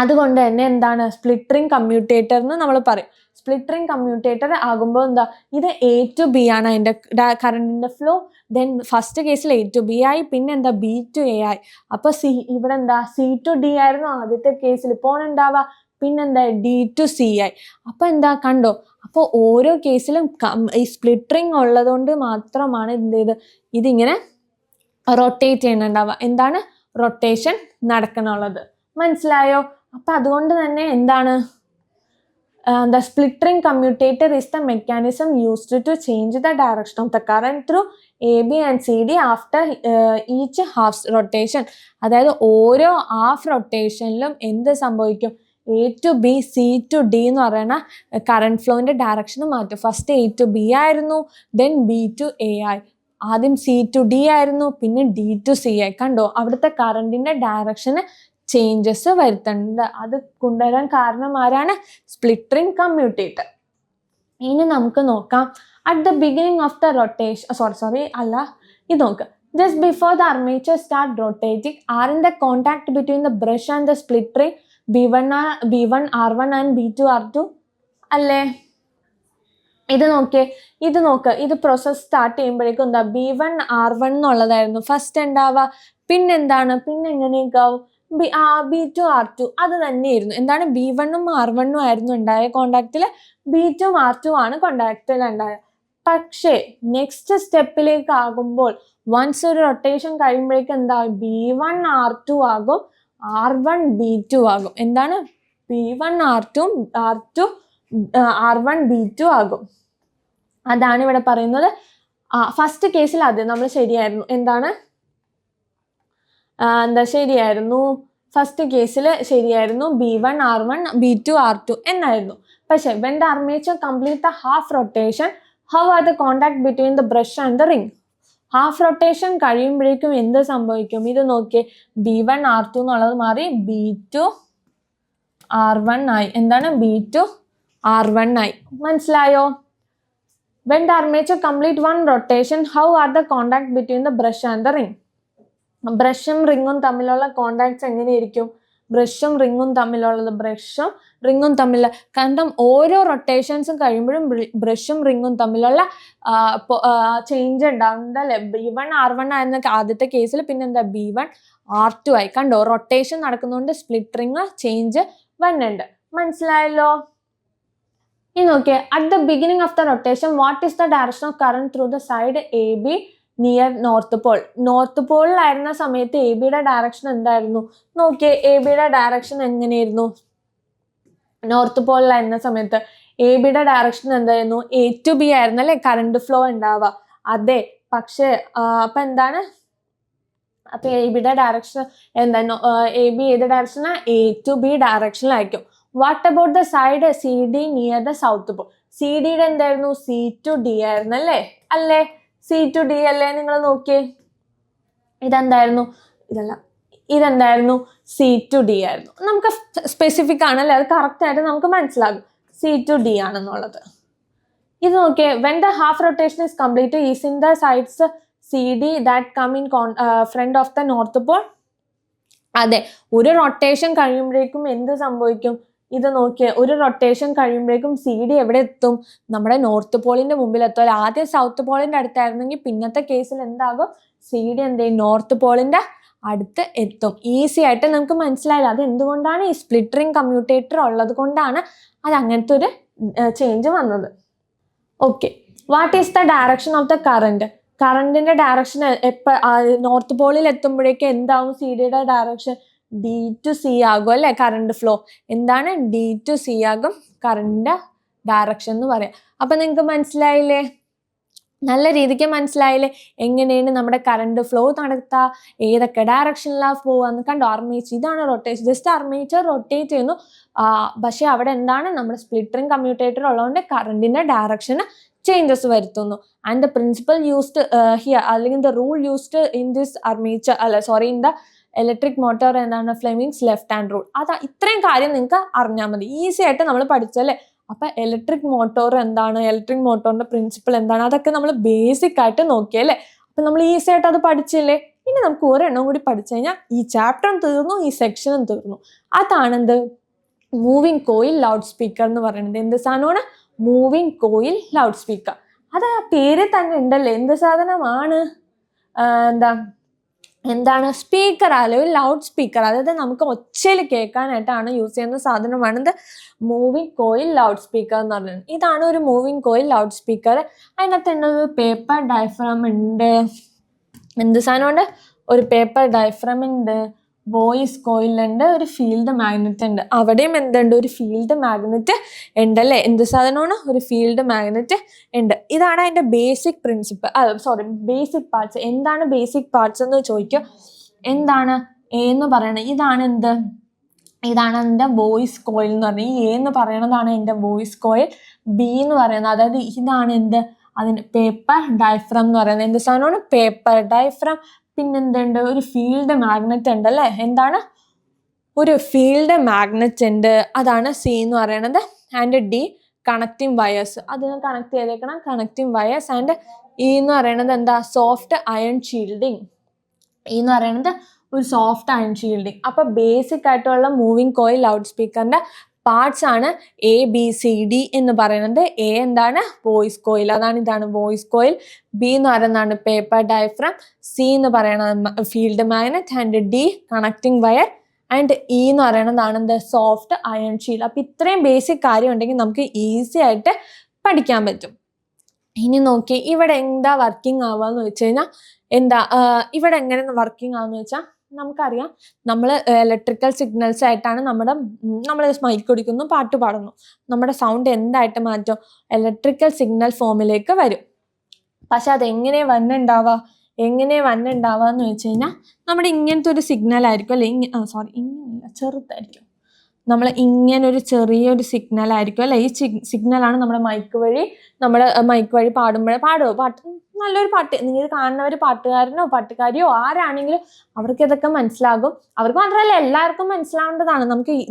അതുകൊണ്ട് തന്നെ എന്താണ്, സ്പ്ലിറ്റ് റിംഗ് കമ്മ്യൂട്ടേറ്റർ എന്ന് നമ്മൾ പറയും. സ്പ്ലിറ്റ് റിംഗ് കമ്മ്യൂട്ടേറ്റർ ആകുമ്പോൾ എന്താ, ഇത് A to B ആണ് അതിൻ്റെ കറണ്ടിൻ്റെ ഫ്ലോ. ദെൻ ഫസ്റ്റ് കേസിൽ A to B ആയി, പിന്നെ എന്താ B to A ആയി. അപ്പോൾ ഇവിടെ എന്താ C to D ആയിരുന്നു ആദ്യത്തെ കേസിൽ പോണുണ്ടാവുക, പിന്നെന്താ D to C ആയി. അപ്പോൾ എന്താ കണ്ടോ, അപ്പോൾ ഓരോ കേസിലും ഈ സ്പ്ലിറ്റ് റിംഗ് ഉള്ളത് കൊണ്ട് മാത്രമാണ് എന്ത് ചെയ്ത് ഇതിങ്ങനെ റൊട്ടേറ്റ് ചെയ്യുന്നുണ്ടാവുക. എന്താണ്, റൊട്ടേഷൻ നടക്കണുള്ളത്. മനസ്സിലായോ? അപ്പം അതുകൊണ്ട് തന്നെ എന്താണ്, the split ring commutator is the mechanism used to change the direction of the current through AB and CD after each half rotation. അതായത് ഓരോ ഹാഫ് റൊട്ടേഷനിലും എന്ത് സംഭവിക്കും, A to B, C to D എന്ന് പറയുന്ന കറണ്ട് ഫ്ലോന്റെ ഡയറക്ഷൻ മാറ്റും. First A to B ആയിരുന്നു, then B to A ആയി. ആദ്യം C to D ആയിരുന്നു, പിന്നെ D to C ആയി. കണ്ടോ, അവിടുത്തെ കറണ്ടിന്റെ ഡയറക്ഷന് ചേഞ്ചസ് വരുത്തുന്നുണ്ട്. അത് കൊണ്ടുവരാൻ കാരണം ആരാണ്, സ്പ്ലിറ്റ് റിംഗ് കമ്മ്യൂട്ടേറ്റർ. ഇനി നമുക്ക് നോക്കാം, at the beginning of the rotation, അല്ല ഇത് നോക്ക്, just before the armature start rotating are in the contact between the brush and the split ring B1 R1 and B2 R2 അല്ലേ. ഇത് നോക്ക്, ഇത് പ്രോസസ് സ്റ്റാർട്ട് ചെയ്യുമ്പോഴേക്കും എന്താ, B1 R1 എന്നുള്ളതായിരുന്നു ഫസ്റ്റ് ഉണ്ടാവുക. പിന്നെന്താണ്, പിന്നെ എങ്ങനെയൊക്കെയാവും, B2 R2 അത് തന്നെയായിരുന്നു. എന്താണ്, B1ഉം R1ഉം ആയിരുന്നു ഉണ്ടായ കോണ്ടാക്റ്റിൽ, B2ഉം R2 ആണ് കോണ്ടാക്റ്റിൽ ഉണ്ടായത്. പക്ഷേ നെക്സ്റ്റ് സ്റ്റെപ്പിലേക്ക് ആകുമ്പോൾ വൺസ് ഒരു റൊട്ടേഷൻ കഴിയുമ്പോഴേക്കും എന്താ, B1 R2 ആകും, R1 B2 ആകും. എന്താണ്, B1 R2 R1 B2 ആകും. അതാണ് ഇവിടെ പറയുന്നത്. ഫസ്റ്റ് കേസിൽ അത് നമ്മൾ ശരിയായിരുന്നു. എന്താണ്, ശരിയായിരുന്നു, ഫസ്റ്റ് കേസിൽ ശരിയായിരുന്നു, B1 R1 B2 R2 എന്നായിരുന്നു. പക്ഷെ when the armature complete the half rotation, how are the contact between the brush and the ring? Half rotation കഴിയുമ്പോഴേക്കും എന്ത് സംഭവിക്കും, ഇത് നോക്കിയേ, B1 R2 എന്നുള്ളത് മാറി B2 R1 ആയി. എന്താണ്, B2 R1 ആയി. മനസ്സിലായോ? when the armature complete one rotation, how are the contact between the brush and the ring? ബ്രഷും റിങ്ങും തമ്മിലുള്ള കോണ്ടാക്ട്സ് എങ്ങനെയായിരിക്കും, ബ്രഷും റിങ്ങും തമ്മിലുള്ള കാരണം ഓരോ റൊട്ടേഷൻസും കഴിയുമ്പോഴും ബ്രഷും റിങ്ങും തമ്മിലുള്ള ചേഞ്ച് ഉണ്ടാവുന്നുണ്ട് അല്ലെ. B1 R1 ആയിരുന്ന ആദ്യത്തെ കേസിൽ പിന്നെ എന്താ, B1 R2 ആയി. കണ്ടോ, റൊട്ടേഷൻ നടക്കുന്നതുകൊണ്ട് സ്പ്ലിറ്റ് റിങ് ചേഞ്ച് വരുന്നുണ്ട്. മനസ്സിലായല്ലോ? ഇനി നോക്കിയേ, at the beginning of the rotation what is the direction of current through the side AB near north pole. North പോളിലായിരുന്ന സമയത്ത് എ ബിയുടെ ഡയറക്ഷൻ എന്തായിരുന്നു നോക്കിയേ. എ ബിയുടെ ഡയറക്ഷൻ എങ്ങനെയായിരുന്നു നോർത്ത് പോളിലായിരുന്ന സമയത്ത്? എ ബിയുടെ ഡയറക്ഷൻ എന്തായിരുന്നു, A to B ആയിരുന്നു അല്ലെ കറണ്ട് ഫ്ലോ ഉണ്ടാവുക. അതെ, പക്ഷെ അപ്പൊ എന്താണ്, അപ്പൊ എ ബിയുടെ ഡയറക്ഷൻ എന്തായിരുന്നു, എ ബി ഏത് ഡയറക്ഷനാ, A to B ഡയറക്ഷനിലായിരിക്കും. What about the side CD near the south pole? CD എന്തായിരുന്നു? C/D ആയിരുന്നു അല്ലേ? അല്ലേ? C/D അല്ലേ? നിങ്ങൾ നോക്കിയേ, ഇതെന്തായിരുന്നു? ഇതെന്തായിരുന്നു? C/D ആയിരുന്നു. നമുക്ക് സ്പെസിഫിക് ആണല്ലേ, അത് കറക്റ്റ് ആയിട്ട് നമുക്ക് മനസ്സിലാകും C/D ആണെന്നുള്ളത്. ഇത് നോക്കിയേ, when the half rotation is complete, is in the sides CD that come in front of the north pole. അതെ, ഒരു റൊട്ടേഷൻ കഴിയുമ്പോഴേക്കും എന്ത് സംഭവിക്കും? ഇത് നോക്കിയേ, ഒരു റൊട്ടേഷൻ കഴിയുമ്പോഴേക്കും CD എവിടെ എത്തും? നമ്മുടെ നോർത്ത് പോളിന്റെ മുമ്പിൽ എത്തും. ആദ്യം സൗത്ത് പോളിന്റെ അടുത്തായിരുന്നെങ്കിൽ പിന്നത്തെ കേസിൽ എന്താകും? CD എന്ത് ചെയ്യും? നോർത്ത് പോളിന്റെ അടുത്ത് എത്തും. ഈസി ആയിട്ട് നമുക്ക് മനസ്സിലായില്ല. അത് എന്തുകൊണ്ടാണ്? ഈ സ്പ്ലിറ്റ് റിംഗ് കമ്മ്യൂട്ടേറ്റർ ഉള്ളത് കൊണ്ടാണ് അത് അങ്ങനത്തെ ഒരു ചേഞ്ച് വന്നത്. Okay, what is the direction of the current? കറണ്ടിന്റെ ഡയറക്ഷൻ നോർത്ത് പോളിൽ എത്തുമ്പോഴേക്കും എന്താവും? CD-യുടെ ഡയറക്ഷൻ D/C ആകും അല്ലെ? കറണ്ട് ഫ്ലോ എന്താണ്? D/C ആകും കറണ്ടിന്റെ ഡയറക്ഷൻ എന്ന് പറയാം. അപ്പൊ നിങ്ങൾക്ക് മനസ്സിലായില്ലേ? നല്ല രീതിക്ക് മനസ്സിലായില്ലേ എങ്ങനെയാണ് നമ്മുടെ കറണ്ട് ഫ്ലോ നടത്തുക, ഏതൊക്കെ ഡയറക്ഷനിലാണ് പോവാന്ന് കണ്ടോ? ആർമേച്ചർ, ഇതാണ് റൊട്ടേഷൻ. ജസ്റ്റ് ആർമേച്ചർ റൊട്ടേറ്റ് ചെയ്യുന്നു. പക്ഷെ അവിടെ എന്താണ്? നമ്മുടെ സ്പ്ലിറ്റ് റിംഗ് കമ്മ്യൂട്ടേറ്റർ ഉള്ളതുകൊണ്ട് കറണ്ടിന്റെ ഡയറക്ഷന് ചേഞ്ചസ് വരുത്തുന്നു. And the principal used here, അല്ലെങ്കിൽ the rule used in this armature in the electric motor എന്താണ്? Fleming's left hand rule. ഇത്രയും കാര്യം നിങ്ങൾക്ക് അറിഞ്ഞാൽ മതി. ഈസി ആയിട്ട് നമ്മൾ പഠിച്ചല്ലേ. അപ്പൊ ഇലക്ട്രിക് മോട്ടോർ എന്താണ്? ഇലക്ട്രിക് മോട്ടോറിന്റെ പ്രിൻസിപ്പിൾ എന്താണ്? അതൊക്കെ നമ്മൾ ബേസിക് ആയിട്ട് നോക്കിയല്ലേ. അപ്പൊ നമ്മൾ ഈസി ആയിട്ട് അത് പഠിച്ചില്ലേ. ഇനി നമുക്ക് ഒരെണ്ണം കൂടി പഠിച്ചു കഴിഞ്ഞാൽ ഈ ചാപ്റ്ററും തീർന്നു, ഈ സെക്ഷനും തീർന്നു. അതാണെന്ത്? മൂവിങ് കോയിൽ ലൗഡ് സ്പീക്കർ എന്ന് പറയുന്നത്. എന്ത് സാധനമാണ്? Moving coil loud speaker. അത് ആ പേര് തന്നെ ഉണ്ടല്ലേ. എന്ത് സാധനമാണ്? എന്താണ്? സ്പീക്കർ അല്ലെങ്കിൽ ലൗഡ് സ്പീക്കർ. അതായത് നമുക്ക് ഒച്ചയിൽ കേൾക്കാനായിട്ടാണ് യൂസ് ചെയ്യുന്ന സാധനമാണ് ഇത് മൂവിങ് കോയിൽ ലൗഡ് സ്പീക്കർ എന്ന് പറയുന്നത്. ഇതാണ് ഒരു മൂവിങ് കോയിൽ ലൗഡ് സ്പീക്കർ. അതിനകത്ത് ഒരു പേപ്പർ ഡയഫ്രം ഉണ്ട്. എന്ത് സാധനമുണ്ട്? ഒരു പേപ്പർ ഡയഫ്രം ഉണ്ട്, വോയിസ് കോയിലുണ്ട്, ഒരു ഫീൽഡ് മാഗ്നറ്റ് ഉണ്ട്. അവിടെയും എന്തുണ്ട്? ഒരു ഫീൽഡ് മാഗ്നറ്റ് ഉണ്ടല്ലേ. എന്ത് സാധനമാണ്? ഒരു ഫീൽഡ് മാഗ്നറ്റ് ഉണ്ട്. ഇതാണ് അതിന്റെ ബേസിക് പ്രിൻസിപ്പിൾ, ബേസിക് പാർട്സ്. എന്താണ് ബേസിക് പാർട്സ് എന്ന് ചോദിക്കും. എന്താണ് എ എന്ന് പറയണത്? ഇതാണ് എൻ്റെ വോയിസ് കോയിൽ എന്ന് പറഞ്ഞത്. ഈ എ എന്ന് പറയണതാണ് എൻ്റെ വോയിസ് കോയിൽ. ബി എന്ന് പറയുന്നത്, അതായത് ഇതാണ് എന്ത്? അതിന് പേപ്പർ ഡയഫ്രം എന്ന് പറയുന്നത്. എന്ത് സാധനമാണ്? Paper diaphragm. പിന്നെന്തുണ്ട്? ഒരു ഫീൽഡ് മാഗ്നറ്റ് ഉണ്ട് അല്ലേ. എന്താണ്? ഒരു ഫീൽഡ് മാഗ്നറ്റ് ഉണ്ട്. അതാണ് സി എന്ന് പറയുന്നത്. ആൻഡ് ഡി കണക്റ്റിംഗ് വയേഴ്സ്, അതിനെ കണക്ട് ചെയ്തേക്കണം, കണക്റ്റിംഗ് വയേഴ്സ്. ആൻഡ് ഇ എന്ന് പറയുന്നത് എന്താ? Soft iron shielding. ഇ എന്ന് പറയുന്നത് ഒരു സോഫ്റ്റ് അയൺ ഷീൽഡിങ്. അപ്പൊ ബേസിക് ആയിട്ടുള്ള മൂവിങ് കോയിൽ ലൗഡ് സ്പീക്കറിന്റെ പാർട്സ് ആണ് ABCD എന്ന് പറയുന്നത്. എ എന്താണ്? വോയിസ് കോയിൽ, ഇതാണ് വോയിസ് കോയിൽ. ബി എന്ന് പറയുന്നതാണ് പേപ്പർ ഡയഫ്രം. സി എന്ന് പറയുന്നത് field magnet. And D connecting wire. And E എന്ന് പറയുന്നതാണ് എന്ത്? Soft iron shield. അപ്പൊ ഇത്രയും ബേസിക് കാര്യം ഉണ്ടെങ്കിൽ നമുക്ക് ഈസി ആയിട്ട് പഠിക്കാൻ പറ്റും. ഇനി നോക്കി, ഇവിടെ എന്താ വർക്കിംഗ് ആവാന്ന് വെച്ച് കഴിഞ്ഞാൽ ഇവിടെ എങ്ങനെ വർക്കിംഗ് ആവുന്ന വെച്ചാൽ നമുക്കറിയാം, നമ്മൾ ഇലക്ട്രിക്കൽ സിഗ്നൽസ് ആയിട്ടാണ് നമ്മൾ മൈക്ക് പിടിക്കുന്നു, പാട്ട് പാടുന്നു. നമ്മുടെ സൗണ്ട് എന്തായിട്ട് മാറ്റും? ഇലക്ട്രിക്കൽ സിഗ്നൽ ഫോമിലേക്ക് വരും. പക്ഷെ അതെങ്ങനെ വന്നുണ്ടാവുക എന്ന് വെച്ച് കഴിഞ്ഞാൽ നമ്മുടെ ഇങ്ങനത്തെ ഒരു സിഗ്നൽ ആയിരിക്കും അല്ലെ. ഇങ്ങനെയല്ല, ചെറുതായിരിക്കും. നമ്മൾ ഇങ്ങനൊരു ചെറിയൊരു സിഗ്നൽ ആയിരിക്കും അല്ലെ. ഈ സിഗ്നലാണ് നമ്മുടെ മൈക്ക് വഴി പാട്ട് നല്ലൊരു പാട്ട്, നിങ്ങൾ കാണുന്നവർ പാട്ടുകാരനോ പാട്ടുകാരിയോ ആരാണെങ്കിലും അവർക്ക് ഇതൊക്കെ മനസ്സിലാകും. അവർക്ക് മാത്രമല്ല, എല്ലാവർക്കും മനസ്സിലാവേണ്ടതാണ്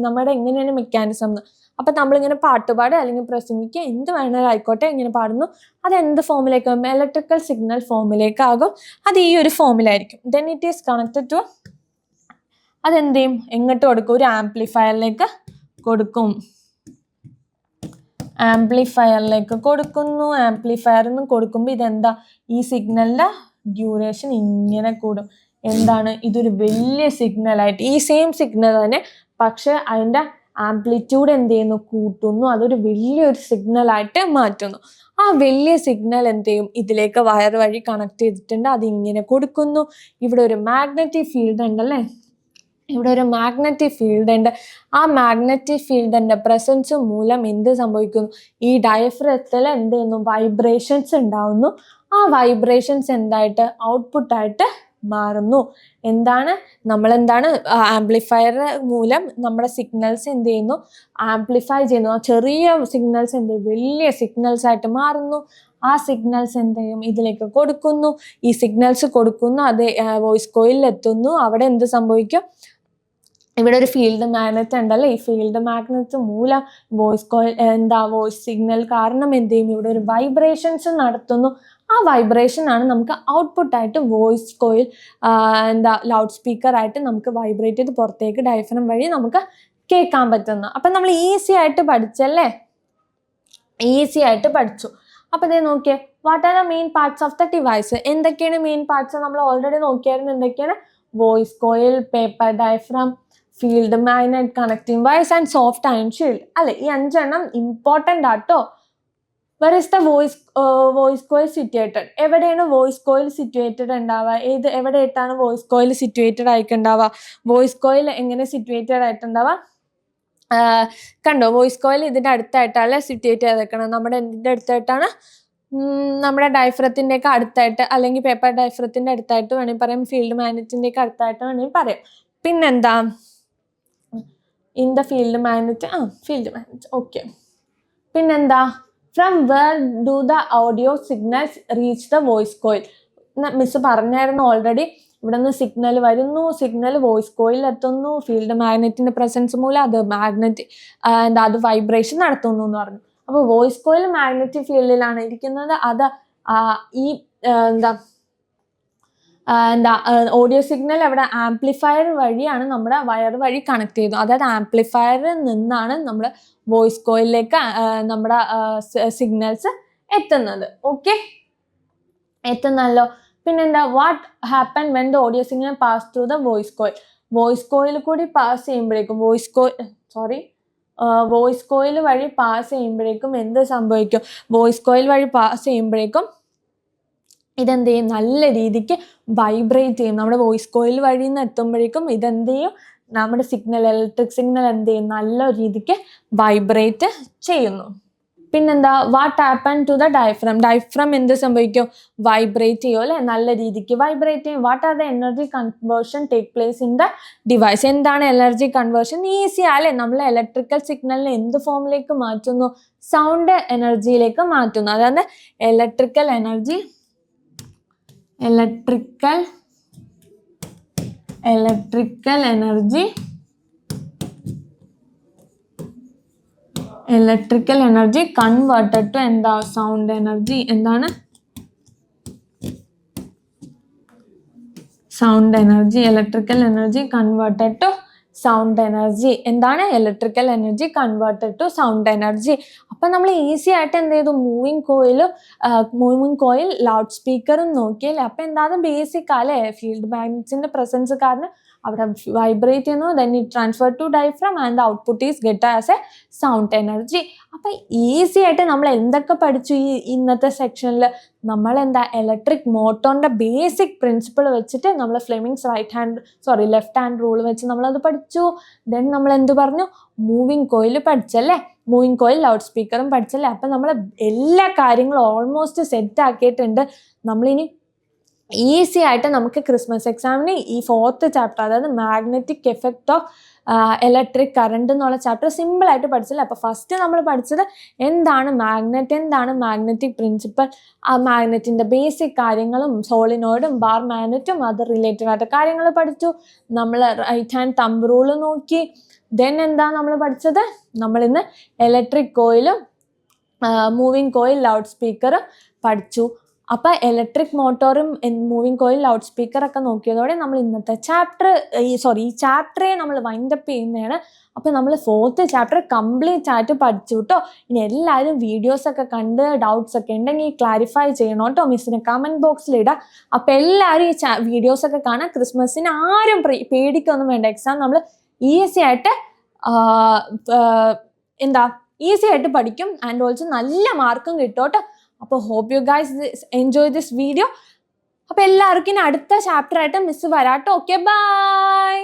നമ്മുടെ എങ്ങനെയാണ് മെക്കാനിസം എന്ന്. അപ്പൊ നമ്മളിങ്ങനെ പാട്ടുപാടുക അല്ലെങ്കിൽ പ്രസംഗിക്കുക എന്ത് വേണമെങ്കിലും ആയിക്കോട്ടെ, ഇങ്ങനെ പാടുന്നു. അത് എന്ത് ഫോമിലേക്കാകും? Electrical signal ഫോമിലേക്കാകും. അത് ഈ ഒരു ഫോമിലായിരിക്കും. Then it is connected to, അതെന്ത് ചെയ്യും? എങ്ങോട്ട് കൊടുക്കും? ഒരു ആംപ്ലിഫയറിലേക്ക് കൊടുക്കും. ആംപ്ലിഫയറിലേക്ക് കൊടുക്കുന്നു. ആംപ്ലിഫയറിന് കൊടുക്കുമ്പോൾ ഇതെന്താ? ഈ സിഗ്നലിന്റെ ഡ്യൂറേഷൻ ഇങ്ങനെ കൂടും. എന്താണ്? ഇതൊരു വലിയ സിഗ്നലായിട്ട്, ഈ സെയിം സിഗ്നൽ തന്നെ, പക്ഷെ അതിന്റെ ആംപ്ലിറ്റ്യൂഡ് എന്ത് ചെയ്യുന്നു? കൂട്ടുന്നു. അതൊരു വലിയൊരു സിഗ്നലായിട്ട് മാറ്റുന്നു. ആ വലിയ സിഗ്നൽ എന്ത് ചെയ്യും? ഇതിലേക്ക് വയർ വഴി കണക്ട് ചെയ്തിട്ടുണ്ട്. അത് ഇങ്ങനെ കൊടുക്കുന്നു. ഇവിടെ ഒരു മാഗ്നറ്റിക് ഫീൽഡ് ഉണ്ടല്ലേ. ആ മാഗ്നറ്റിക് ഫീൽഡിന്റെ പ്രസൻസ് മൂലം എന്ത് സംഭവിക്കുന്നു? ഈ ഡയഫ്രത്തിൽ എന്ത് ചെയ്യുന്നു? വൈബ്രേഷൻസ് ഉണ്ടാവുന്നു. ആ വൈബ്രേഷൻസ് എന്തായിട്ട്? ഔട്ട്പുട്ടായിട്ട് മാറുന്നു. എന്താണ് നമ്മളെന്താണ് ആംപ്ലിഫയർ മൂലം നമ്മുടെ സിഗ്നൽസ് എന്ത് ചെയ്യുന്നു, ആംപ്ലിഫൈ ചെയ്യുന്നു. ആ ചെറിയ സിഗ്നൽസ് എന്ത് ചെയ്യും, വലിയ സിഗ്നൽസ് ആയിട്ട് മാറുന്നു. ആ സിഗ്നൽസ് എന്ത് ചെയ്യും, ഇതിലേക്ക് കൊടുക്കുന്നു. ഈ സിഗ്നൽസ് കൊടുക്കുന്നു, അത് വോയിസ് കോയിലിൽ എത്തുന്നു. അവിടെ എന്ത് സംഭവിക്കും, ഇവിടെ ഒരു ഫീൽഡ് മാഗ്നറ്റ് ഉണ്ടല്ലോ, ഈ ഫീൽഡ് മാഗ്നറ്റ് മൂലം വോയിസ് സിഗ്നൽ കാരണം എന്ത് ചെയ്യും, ഇവിടെ ഒരു വൈബ്രേഷൻസ് നടത്തുന്നു. ആ വൈബ്രേഷൻ ആണ് നമുക്ക് ഔട്ട്പുട്ടായിട്ട് വോയിസ് കോയിൽ ലൗഡ് സ്പീക്കർ ആയിട്ട് നമുക്ക് വൈബ്രേറ്റ് ചെയ്ത് പുറത്തേക്ക് ഡയഫ്രം വഴി നമുക്ക് കേൾക്കാൻ പറ്റുന്നു. അപ്പം നമ്മൾ ഈസി ആയിട്ട് പഠിച്ചല്ലേ, ഈസി ആയിട്ട് പഠിച്ചു. അപ്പം ഇതേ നോക്കിയേ, what are the main parts of the device. എന്തൊക്കെയാണ് മെയിൻ പാർട്സ്, നമ്മൾ ഓൾറെഡി നോക്കിയായിരുന്നു. എന്തൊക്കെയാണ്, voice coil, paper diaphragm, field magnet, connecting wires and soft iron shield അല്ലെ. ഈ 5 എണ്ണം ഇമ്പോർട്ടൻ്റ് ആട്ടോ. Where is the voice coil situated, എവിടെയാണ് വോയിസ് കോയിൽ സിറ്റുവേറ്റഡ് ഉണ്ടാവുക, എവിടെയായിട്ടാണ് വോയിസ് കോയിൽ സിറ്റുവേറ്റഡ് ആയിട്ടുണ്ടാവുക. വോയിസ് കോയിൽ എങ്ങനെ സിറ്റുവേറ്റഡ് ആയിട്ടുണ്ടാവുക, കണ്ടോ, വോയിസ് കോയിൽ ഇതിൻ്റെ അടുത്തായിട്ടാണ് സിറ്റുവേറ്റ് ചെയ്തേക്കണം. നമ്മുടെ എന്തിൻ്റെ അടുത്തായിട്ടാണ്, നമ്മുടെ ഡയഫ്രത്തിൻ്റെ ഒക്കെ അടുത്തായിട്ട്, അല്ലെങ്കിൽ പേപ്പർ ഡയഫ്രത്തിൻ്റെ അടുത്തായിട്ട് വേണമെങ്കിൽ പറയാം, ഫീൽഡ് മാഗ്നറ്റിൻ്റെ ഒക്കെ അടുത്തായിട്ട് വേണമെങ്കിൽ പറയാം. പിന്നെന്താ, in the field magnet, field magnet, okay. പിന്നെന്താ, from where do the audio signals reach the voice coil. Miss പറഞ്ഞായിരുന്നു ഓൾറെഡി, ഇവിടെ നിന്ന് സിഗ്നൽ വരുന്നു, സിഗ്നൽ വോയിസ് കോയിൽ എത്തുന്നു, ഫീൽഡ് മാഗ്നറ്റിന്റെ പ്രസൻസ് മൂലം അത് വൈബ്രേഷൻ നടത്തുന്നു എന്ന് പറഞ്ഞു. അപ്പോൾ വോയിസ് കോയിൽ മാഗ്നറ്റിക് ഫീൽഡിലാണ് ഇരിക്കുന്നത്. അത് ഈ ഓഡിയോ സിഗ്നൽ അവിടെ ആംപ്ലിഫയർ വഴിയാണ് നമ്മുടെ വയർ വഴി കണക്ട് ചെയ്തു. അതായത് ആംപ്ലിഫയറിൽ നിന്നാണ് നമ്മൾ വോയിസ് കോയിലിലേക്ക് നമ്മുടെ സിഗ്നൽസ് എത്തുന്നത്. ഓക്കെ, എത്തുന്നല്ലോ. പിന്നെന്താ, what happen when the audio signal pass through the voice coil. Voice coil കൂടി പാസ് ചെയ്യുമ്പോഴേക്കും വോയിസ് കോയിൽ വഴി പാസ് ചെയ്യുമ്പോഴേക്കും എന്ത് സംഭവിക്കും, വോയിസ് കോയിൽ വഴി പാസ് ചെയ്യുമ്പോഴേക്കും ഇതെന്ത് ചെയ്യും, നല്ല രീതിക്ക് വൈബ്രേറ്റ് ചെയ്യും. നമ്മുടെ വോയിസ് കോയിൽ വഴി നിന്ന് എത്തുമ്പോഴേക്കും ഇതെന്ത് ചെയ്യും, നമ്മുടെ ഇലക്ട്രിക് സിഗ്നൽ എന്ത് ചെയ്യും, നല്ല രീതിക്ക് വൈബ്രേറ്റ് ചെയ്യുന്നു. പിന്നെന്താ, what happen to the diaphragm എന്ത് സംഭവിക്കും, വൈബ്രേറ്റ് ചെയ്യും അല്ലെ, നല്ല രീതിക്ക് വൈബ്രേറ്റ് ചെയ്യും. What are the energy conversion take place in the device. എന്താണ് എനർജി കൺവേർഷൻ, ഈസി അല്ലേ, നമ്മൾ ഇലക്ട്രിക്കൽ സിഗ്നലിനെ എന്ത് ഫോമിലേക്ക് മാറ്റുന്നു, സൗണ്ട് എനർജിയിലേക്ക് മാറ്റുന്നു. അതായത് ഇലക്ട്രിക്കൽ എനർജി കൺവേർട്ടഡ് ടു എന്താ, സൗണ്ട് എനർജി. എന്താണ് sound energy, electrical energy converted to sound energy. എന്താണ് electrical energy converted to sound energy. അപ്പം നമ്മൾ ഈസി ആയിട്ട് എന്ത് ചെയ്തു, മൂവിങ് കോയിൽ ലൗഡ് സ്പീക്കറും നോക്കിയല്ലേ. അപ്പം എന്താണ് ബേസിക് അല്ലേ, ഫീൽഡ് മാഗ്നറ്റിന്റെ പ്രസൻസ് കാരണം അവിടെ വൈബ്രേറ്റ് ചെയ്യുന്നു, then it transfer to diaphragm and the output is get as a sound energy. അപ്പം ഈസി ആയിട്ട് നമ്മൾ എന്തൊക്കെ പഠിച്ചു ഈ ഇന്നത്തെ സെക്ഷനിൽ, നമ്മളെന്താ ഇലക്ട്രിക് മോട്ടോറിൻ്റെ ബേസിക് പ്രിൻസിപ്പിൾ വെച്ചിട്ട് നമ്മൾ ഫ്ലെമിങ്സ് ലെഫ്റ്റ് ഹാൻഡ് റൂൾ വെച്ച് നമ്മളത് പഠിച്ചു. ദെൻ നമ്മൾ എന്ത് പറഞ്ഞു, മൂവിങ് കോയിൽ പഠിച്ചല്ലേ, മൂവിങ് കോയിൽ ലൗഡ് സ്പീക്കറും പഠിച്ചല്ലേ. അപ്പം നമ്മൾ എല്ലാ കാര്യങ്ങളും ഓൾമോസ്റ്റ് സെറ്റ് ആക്കിയിട്ടുണ്ട്. നമ്മളിനി ഈസി ആയിട്ട് നമുക്ക് ക്രിസ്മസ് എക്സാമിന് ഈ 4th ചാപ്റ്റർ, അതായത് magnetic effect of electric current എന്നുള്ള ചാപ്റ്റർ സിമ്പിളായിട്ട് പഠിച്ചല്ലേ. അപ്പോൾ ഫസ്റ്റ് നമ്മൾ പഠിച്ചത് എന്താണ് മാഗ്നറ്റിക് പ്രിൻസിപ്പൽ, ആ മാഗ്നറ്റിൻ്റെ ബേസിക് കാര്യങ്ങളും സോളിനോയിഡും ബാർ മാഗ്നറ്റും അത് റിലേറ്റഡ് ആയിട്ട് കാര്യങ്ങൾ പഠിച്ചു. നമ്മൾ റൈറ്റ് ഹാൻഡ് തമ്പ് റൂള് നോക്കി. ദെൻ എന്താ നമ്മൾ പഠിച്ചത്, നമ്മളിന്ന് ഇലക്ട്രിക് കോയിലും മൂവിങ് കോയിൽ ലൗഡ് സ്പീക്കറും പഠിച്ചു. അപ്പോൾ ഇലക്ട്രിക് മോട്ടോറും മൂവിങ് കോയിൽ ലൗഡ് സ്പീക്കറൊക്കെ നോക്കിയതോടെ നമ്മൾ ഇന്നത്തെ ഈ ചാപ്റ്ററെ നമ്മൾ വൈൻഡപ്പ് ചെയ്യുന്നതാണ്. അപ്പോൾ നമ്മൾ 4th ചാപ്റ്റർ കംപ്ലീറ്റ് ആയിട്ട് പഠിച്ചു കേട്ടോ. ഇനി എല്ലാവരും വീഡിയോസൊക്കെ കണ്ട് ഡൗട്ട്സ് ഒക്കെ ഉണ്ടെങ്കിൽ ക്ലാരിഫൈ ചെയ്യണം കേട്ടോ, മിസ്സിന് കമൻറ്റ് ബോക്സിൽ ഇടാം. അപ്പോൾ എല്ലാവരും ഈ വീഡിയോസൊക്കെ കാണാം. ക്രിസ്മസിന് ആരും പേടിക്കൊന്നും വേണ്ട, എക്സാം നമ്മൾ ഈസി ആയിട്ട് ഈസി ആയിട്ട് പഠിക്കും. ആൻഡ് ഓൾസോ നല്ല മാർക്കും കിട്ടും കേട്ടോ. അപ്പോൾ hope you guys enjoy this video. അപ്പോൾ എല്ലാവർക്കും ഇനി അടുത്ത ചാപ്റ്റർ ആയിട്ട് മിസ് വരാട്ടോ. Okay, by.